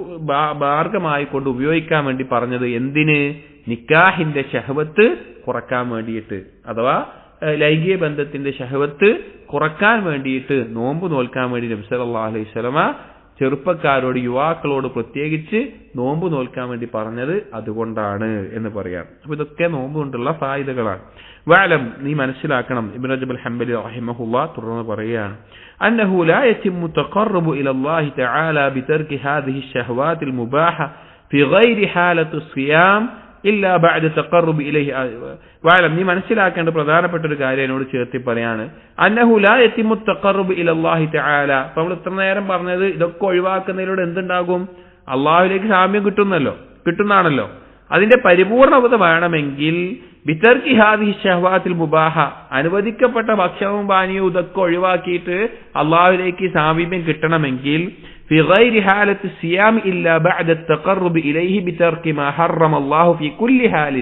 മാർഗമായിക്കൊണ്ട് ഉപയോഗിക്കാൻ വേണ്ടി പറഞ്ഞത്. എന്തിന്? നിക്കാഹിന്റെ ശഹ്വത്ത് കുറക്കാൻ വേണ്ടിയിട്ട്, അഥവാ ലൈംഗിക ബന്ധത്തിന്റെ ശഹ്വത്ത് കുറക്കാൻ വേണ്ടിയിട്ട് നോമ്പ് നോൽക്കാൻ വേണ്ടി നബി സല്ലല്ലാഹു അലൈഹി വസല്ലം ചെറുപ്പക്കാരോട്, യുവാക്കളോട് പ്രത്യേകിച്ച് നോമ്പ് നോൽക്കാൻ വേണ്ടി പറഞ്ഞത് അതുകൊണ്ടാണ് എന്ന് പറയാം. അപ്പൊ ഇതൊക്കെ നോമ്പ് കൊണ്ടുള്ള ഫായിദകളാണ്. വഅലം, നീ മനസ്സിലാക്കണം, ഇബ്നു റജബ് അൽ ഹംബലി റഹിമഹുല്ലാഹ് തുടർന്ന് പറയുകയാണ്, അന്നഹു ലാ യതിമു തഖറബു ഇലല്ലാഹി തആല ബിതർകി ഹാദിഹി ശഹ്വാതിൽ മുബാഹ ഫി ഗൈരി ഹാലത്തി സിയാം ഇല്ലാ ബഅദ തഖറബി ഇലൈഹി. വഅലം, നീ മനസ്സിലാക്കേണ്ട പ്രധാനപ്പെട്ട ഒരു കാര്യം എന്നോട് ചേർത്തി പറയാണ്. അന്നഹു ലാ യതിമു തഖറബു ഇലല്ലാഹി തആല. അപ്പോൾ നമ്മൾ ഇത്ര നേരം പറഞ്ഞത് ഇതൊക്കെ ഒഴിവാക്കുന്നതിലൂടെ എന്തുണ്ടാകും? അള്ളാഹുവിലേക്ക് സാമ്യം കിട്ടുന്നതാണല്ലോ. അതിന്റെ പരിപൂർണത വേണമെങ്കിൽ ബിതർകി ഹാദിഹി ശഹ്വാതിൽ മുബാഹ, അനുവദിക്കപ്പെട്ട ഭക്ഷണവും പാനീയവും ഇതൊക്കെ ഒഴിവാക്കിയിട്ട് അള്ളാഹുവിലേക്ക് സാമീപ്യം കിട്ടണമെങ്കിൽ في غير حالة الصيام إلا بعد التقرب إليه بترك ما حرم الله في كل حال.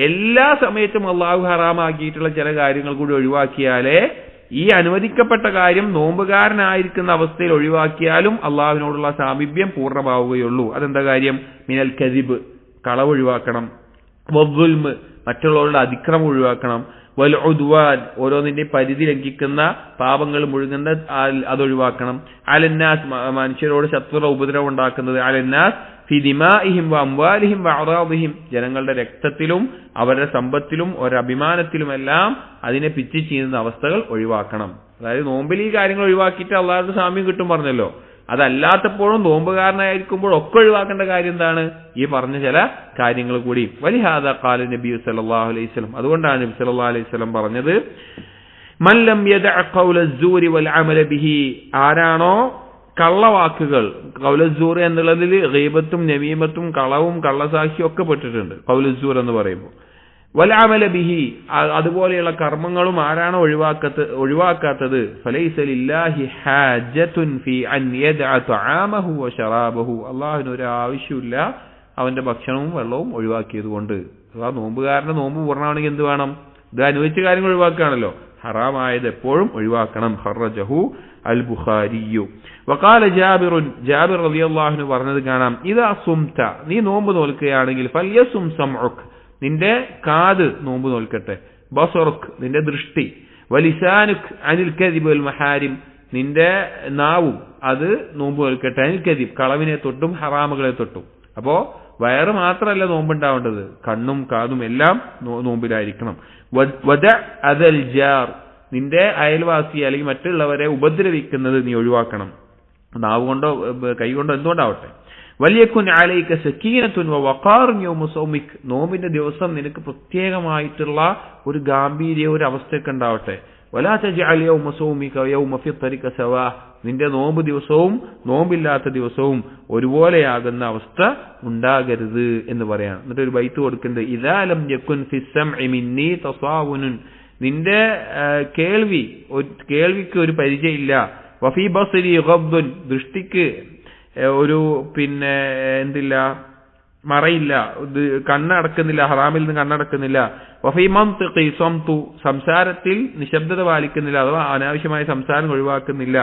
എല്ലാ സമയത്തും അള്ളാഹു ഹറാമാക്കിയിട്ടുള്ള ചില കാര്യങ്ങൾ കൂടി ഒഴിവാക്കിയാലേ, ഈ അനുവദിക്കപ്പെട്ട കാര്യം നോമ്പുകാരനായിരിക്കുന്ന അവസ്ഥയിൽ ഒഴിവാക്കിയാലും അള്ളാഹുവിനോടുള്ള സാമീപ്യം പൂർണ്ണമാവുകയുള്ളൂ. അതെന്താ കാര്യം? മിനൽ കദിബ്, കളവ് ഒഴിവാക്കണം. വദ്ദുൽമ്, മറ്റുള്ളവരുടെ അതിക്രമം ഒഴിവാക്കണം. വൽ ഉദ്വാൻ, ഓരോന്നിന്റെ പരിധി ലംഘിക്കുന്ന പാപങ്ങൾ മുഴുകുന്ന അതൊഴിവാക്കണം. അലന്നാസ്, മനുഷ്യരോട് ശത്രുത ഉപദ്രവം ഉണ്ടാക്കുന്നത്. അലന്നാസ് ഫി ദിമാഇഹിം വ അംവാലിഹിം വ അറാദിഹിം, ജനങ്ങളുടെ രക്തത്തിലും അവരുടെ സമ്പത്തിലും അവരുടെ അഭിമാനത്തിലുമെല്ലാം അതിനെ പിച്ചി ചെയ്യുന്ന അവസ്ഥകൾ ഒഴിവാക്കണം. അതായത് നോമ്പിൽ ഈ കാര്യങ്ങൾ ഒഴിവാക്കിയിട്ട് അള്ളാഹുവിന്റെ സാമ്യം കിട്ടും പറഞ്ഞല്ലോ. അതല്ലാത്തപ്പോഴും നോമ്പുകാരനായിരിക്കുമ്പോഴൊക്കെ ഒഴിവാക്കേണ്ട കാര്യം എന്താണ്? ഈ പറഞ്ഞ ചില കാര്യങ്ങൾ കൂടി. വലിഹാദാ ഖാല നബി സല്ലല്ലാഹു അലൈഹി വസല്ലം, അതുകൊണ്ടാണ് നബി സല്ലല്ലാഹു അലൈഹി വസല്ലം പറഞ്ഞത്, മൻ ലം യദഅ ഖൗല അസ്സൂരി വൽ അമല ബിഹി, ആരാണോ കള്ളവാക്കുകൾ, ഖൗലസ്സൂർ എന്നുള്ളതിൽ ഗീബത്തും നമീമത്തും കളവും കള്ളസാക്ഷിയും ഒക്കെ പെട്ടിട്ടുണ്ട് ഖൗലസ്സൂർ എന്ന് പറയുമ്പോൾ. വൽ അമല ബിഹി, അതുപോലെയുള്ള കർമ്മങ്ങളും ആരാണോ ഒഴിവാക്കാത്തത്, ഫലൈസ ലില്ലാഹി ഹാജത്തുൻ ഫീ അൻ യദഅ തആമഹു വ ശറാബഹു, അല്ലാഹുവിന് ഒരു ആവശ്യമില്ല അവന്റെ ഭക്ഷണവും വെള്ളവും ഒഴിവാക്കിയത് കൊണ്ട്. അഥവാ നോമ്പുകാരന്റെ നോമ്പ് പൂർണ്ണമാണെങ്കിൽ എന്ത് വേണം? ഇത് അനുവദിച്ച കാര്യങ്ങൾ ഒഴിവാക്കുകയാണല്ലോ. ഹറാമായത് എപ്പോഴും ഒഴിവാക്കണം. ഖറജഹു അൽ ബുഖാരിയു. വഖാല ജാബിർ റളിയല്ലാഹു അൻഹു പറഞ്ഞത് കാണാം, ഇദാ സുംത, നീ നോമ്പ് നോൽക്കുകയാണെങ്കിൽ, ഫൽയസും സംഉക്, നിന്റെ കാത് നോമ്പ് നോൽക്കട്ടെ, ബസറുക്, നിന്റെ ദൃഷ്ടി, വലിസാനുക് അനിൽ കദിബ് വൽ മഹാരിം, നിന്റെ നാവും അത് നോമ്പ് നോൽക്കട്ടെ, അനിൽ കദിബ്, കളവിനെ തൊട്ടും ഹറാമുകളെ തൊട്ടും. അപ്പോ വയറ് മാത്രമല്ല നോമ്പുണ്ടാവേണ്ടത്, കണ്ണും കാതും എല്ലാം നോമ്പിലായിരിക്കണം. വദ അദൽ ജാർ, നിന്റെ അയൽവാസി അല്ലെങ്കിൽ മറ്റുള്ളവരെ ഉപദ്രവിക്കുന്നത് നീ ഒഴിവാക്കണം, നാവ് കൊണ്ടോ കൈകൊണ്ടോ എന്തുകൊണ്ടാവട്ടെ. വലിയക്കുൻ അലൈക സക്കീനത്തുൻ വഖാറുൻ യൗമ സൗമിക്, നോമ്പിന്റെ ദിവസം നിനക്ക് പ്രത്യേകമായിട്ടുള്ള ഒരു ഗാംഭീര്യ ഒരു അവസ്ഥയൊക്കെ ഉണ്ടാവട്ടെ. വലാ തജ്അൽ യൗമ സൗമിക യൗമ ഫിത്രിക സവാ, നിന്റെ നോമ്പ് ദിവസവും നോമ്പില്ലാത്ത ദിവസവും ഒരുപോലെയാകുന്ന അവസ്ഥ ഉണ്ടാകരുത് എന്ന് പറയാണ്. എന്നിട്ട് ഒരു ബൈത്ത് കൊടുക്കുന്നുണ്ട്, ഇദാ ലം യകുൻ ഫിസ്സംഇ മിന്നി തസാവുനുൻ, നിന്റെ കേൾവിക്ക് ഒരു പരിചയമില്ല, വഫീ ബസ്രി ഗദ്ദുൻ, ദൃഷ്ടിക്ക് ഒരു എന്തില്ല, മറയില്ല, കണ്ണടക്കുന്നില്ല, ഹറാമിൽ നിന്ന് കണ്ണടക്കുന്നില്ല. വഫീ മൻതിഖി സംതു, സംസാരത്തിൽ നിശബ്ദത പാലിക്കുന്നില്ല, അഥവാ അനാവശ്യമായ സംസാരം ഒഴിവാക്കുന്നില്ല.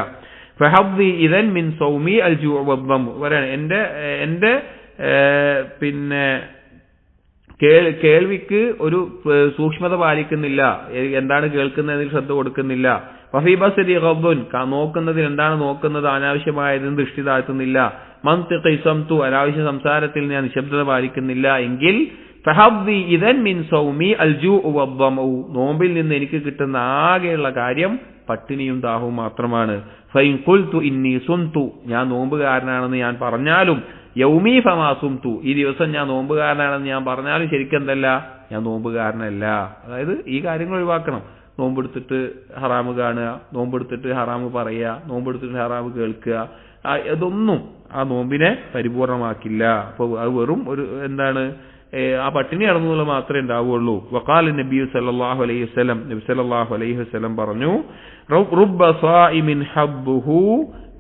ഫഹദ്ദി ഇദൻ മിൻ സൗമി അൽ ജൂ വദ്ദം, എന്റെ കേൾവിക്ക് ഒരു സൂക്ഷ്മത പാലിക്കുന്നില്ല, എന്താണ് കേൾക്കുന്നതിൽ ശ്രദ്ധ കൊടുക്കുന്നില്ല. വഫീ ബസ്രി ഗദ്ദുൻ, നോക്കുന്നതിൽ എന്താണ് നോക്കുന്നത് അനാവശ്യമായതിന് ദൃഷ്ടി താഴ്ത്തുന്നില്ല. മൻതിഖി സംതു, അനാവശ്യ സംസാരത്തിൽ ഞാൻ നിശബ്ദത പാലിക്കുന്നില്ല എങ്കിൽ ഫഹദ്ദി ഇദൻ മിൻ സൗമി അൽ ജൂ വദ്ദമു, നോമ്പിൽ നിന്ന് എനിക്ക് കിട്ടുന്ന ആകെയുള്ള കാര്യം പട്ടിണിയും ദാഹവും മാത്രമാണ്. ഫൈൻ ഖുൽതു ഇന്നി സുംതു, ഞാൻ നോമ്പുകാരനാണെന്ന് ഞാൻ പറഞ്ഞാലും, യൗമി ഫമാ സുംതു, ഈ ദിവസം ഞാൻ നോമ്പുകാരനാണെന്ന് ഞാൻ പറഞ്ഞാലും ശരിക്കെന്തല്ല, ഞാൻ നോമ്പുകാരനല്ല. അതായത് ഈ കാര്യങ്ങൾ ഒഴിവാക്കണം. നോമ്പെടുത്തിട്ട് ഹറാമ് കാണുക, നോമ്പെടുത്തിട്ട് ഹറാമ് പറയുക, നോമ്പെടുത്തിട്ട് ഹറാമ് കേൾക്കുക, ഇതൊന്നും ആ നോമ്പിനെ പരിപൂർണമാക്കില്ല. അപ്പൊ അത് വെറും ഒരു ആ പട്ടിണി നടന്നുള്ള മാത്രമേ ഉണ്ടാവുള്ളൂ. വഖാല നബി സല്ലല്ലാഹു അലൈഹി വസല്ലം, നബി സല്ലല്ലാഹു അലൈഹി വസല്ലം പറഞ്ഞു, റുബ്ബ സായിമിൻ ഹബ്ബുഹു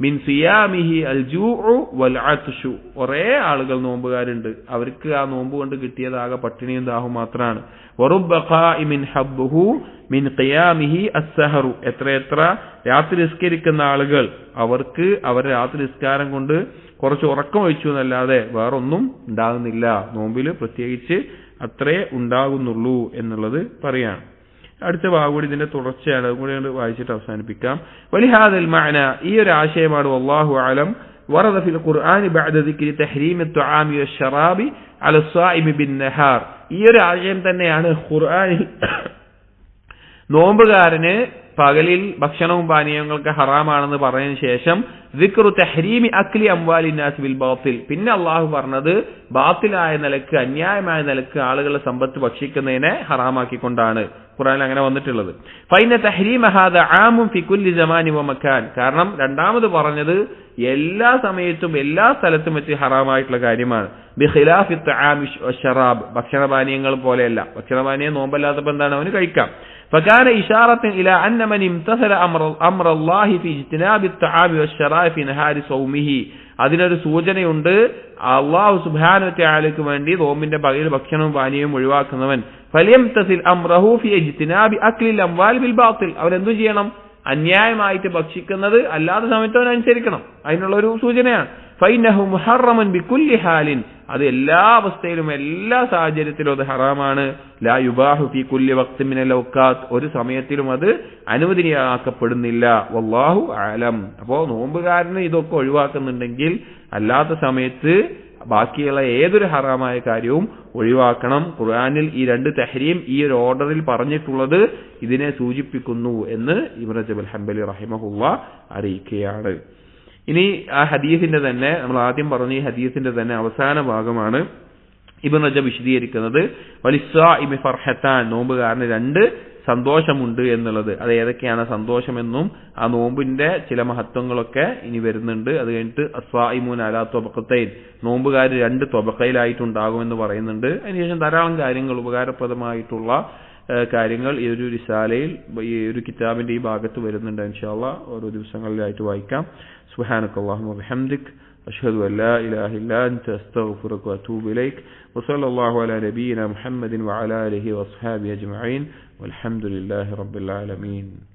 മിൻ സിയാമിഹി അൽ ജൂഉ വൽ അത്ഷു, ഒരേ ആളുകൾ നോമ്പുകാരുണ്ട്, അവർക്ക് ആ നോമ്പ് കൊണ്ട് കിട്ടിയതാകെ പട്ടിണിയും ദാഹവും മാത്രമാണ്. വറുബ്ബ ഖായിമിൻ ഹബ്ബുഹു മിൻ ഖിയാമിഹി അസ്സഹറു, എത്ര രാത്രി നിസ്കരിക്കുന്ന ആളുകൾ, അവർക്ക് അവരുടെ രാത്രി നിസ്കാരം കൊണ്ട് കുറച്ച് ഉറക്കം ഒഴിച്ചു എന്നല്ലാതെ വേറൊന്നും ഉണ്ടാകുന്നില്ല, നോമ്പില് പ്രത്യേകിച്ച് അത്രേ ഉണ്ടാകുന്നുള്ളൂ എന്നുള്ളത് പറയാണ്. അടുത്ത ഭാഗം ഇതിന്റെ തുടർച്ചയാണ്, അതുകൂടി വായിച്ചിട്ട് അവസാനിപ്പിക്കാം. വലിഹാദൽ മഅന, ഈ ഒരു ആശയമാണ് വല്ലാഹു അലം വറദ ഫിൽ ഖുർആനി ബഅദ ദിക്രി തഹ്രീമി തുആമി വശറാബി അല സ്സായിമി ബിന്നഹാർ, ഈ ഒരു ആശയം തന്നെയാണ് ഖുർആനിൽ നോമ്പുകാരന് പകലിൽ ഭക്ഷണവും പാനീയങ്ങൾക്ക് ഹറാമാണെന്ന് പറഞ്ഞതിന് ശേഷം ദിക്റു തഹ്രീമി അക്ലി അംവാലിൻ നാസ് ബിൽ ബാത്തിൽ, പിന്നെ അള്ളാഹു പറഞ്ഞത് ബാത്തിലായ നിലക്ക് അന്യായമായ നിലക്ക് ആളുകളുടെ സമ്പത്ത് ഭക്ഷിക്കുന്നതിനെ ഹറാമാക്കിക്കൊണ്ടാണ് ഖുർആനിൽ അങ്ങനെ വന്നിട്ടുള്ളത്. ഫൈന തഹ്രീമ ഹാദാ ആമുൻ ഫി കുല്ലി സമാനി വ മക്കാൻ, കാരണം രണ്ടാമത് പറഞ്ഞത് എല്ലാ സമയത്തും എല്ലാ സ്ഥലത്തും വെച്ച് ഹറാമായിട്ടുള്ള കാര്യമാണ്. ബിഖിലാഫി തആമി വശറാബ്, ഭക്ഷണപാനീയങ്ങൾ പോലെയല്ല. ഭക്ഷണപാനീയം നോമ്പല്ലാത്തപ്പോൾ എന്താണ്, അവന് കഴിക്കാം. فكان إشارة إلى أن من امتثل أمر الله في اجتناب الطعام والشراب في نهار صومه, അതിനൊരു സൂചനയുണ്ട്, അല്ലാഹു സുബ്ഹാനഹു വ തആലയ്ക്ക് വേണ്ടി നോമ്പിന്റെ പകൽ ഭക്ഷണവും പാനീയവും ഒഴിവാക്കുന്നവൻ ഫലിയംതസിൽ അംറഹു ഫി ഇജ്തിനാബി അക്ലിൽ അംവാൽ ബിൽ ബാത്തിൽ, അവൻ എന്തു ചെയ്യണം, അന്യായമായിട്ട് ഭക്ഷിക്കുന്നത് അല്ലാത്ത സമയത്ത് അവൻ അനുസരിക്കണം, അതിനുള്ള ഒരു സൂചനയാണ്. ഫൈനഹു മുഹറമൻ ബികുല്ലി ഹാലിൻ, അത് എല്ലാ അവസ്ഥയിലും എല്ലാ സാഹചര്യത്തിലും അത് ഹറാമാണ്. ലാ യുബാഹു ഫി കുല്ലി വഖ്തിൻ മിനൽ ഔഖാത്ത്, ഒരു സമയത്തിലും അത് അനുവദനീയമാക്കപ്പെടുന്നില്ല. വല്ലാഹു അലം. അപ്പോ നോമ്പുകാരന് ഇതൊക്കെ ഒഴിവാക്കുന്നുണ്ടെങ്കിൽ അല്ലാത്ത സമയത്ത് ബാക്കിയുള്ള ഏതൊരു ഹറാമായ കാര്യവും ഒഴിവാക്കണം. ഖുർആനിൽ ഈ രണ്ട് തഹ്രീം ഈ ഒരു ഓർഡറിൽ പറഞ്ഞിട്ടുള്ളത് ഇതിനെ സൂചിപ്പിക്കുന്നു എന്ന് ഇബ്നു റജബ് അൽ ഹംബലി റഹിമഹുല്ലാഹ് അറിയിക്കുകയാണ്. ഇനി ആ ഹദീസിന്റെ തന്നെ നമ്മൾ ആദ്യം പറഞ്ഞ ഈ ഹദീസിന്റെ തന്നെ അവസാന ഭാഗമാണ് ഇബ്നു റജബ് വിശദീകരിക്കുന്നത്. വലിസ്സാഇമി ഫർഹത്താൻ, നോമ്പുകാരന് രണ്ട് സന്തോഷമുണ്ട് എന്നുള്ളത്. അത് ഏതൊക്കെയാണ് സന്തോഷമെന്നും ആ നോമ്പിന്റെ ചില മഹത്വങ്ങളൊക്കെ ഇനി വരുന്നുണ്ട്. അത് കഴിഞ്ഞിട്ട് അസ്വാഇമൂൻ അലാ ത്വബഖത്തൈൻ, നോമ്പുകാർ രണ്ട് ത്വബഖയിലായിട്ടുണ്ടാകുമെന്ന് പറയുന്നുണ്ട്. അതിനുശേഷം ധാരാളം കാര്യങ്ങൾ ഉപകാരപ്രദമായിട്ടുള്ള കാര്യങ്ങൾ ഈ ഒരു റിസാലയിൽ ഈ ഒരു കിതാബിന്റെ ഈ ഭാഗത്ത് വരുന്നുണ്ട്. ഇൻഷാ അല്ലാഹ് ഓരോ ദിവസങ്ങളിലായിട്ട് വായിക്കാം. സുബ്ഹാനക്കല്ലാഹുമ്മ വബിഹംദിക് أشهد أن لا إله إلا أنت أستغفرك وأتوب إليك وصلى الله على نبينا محمد وعلى آله وأصحابه أجمعين والحمد لله رب العالمين.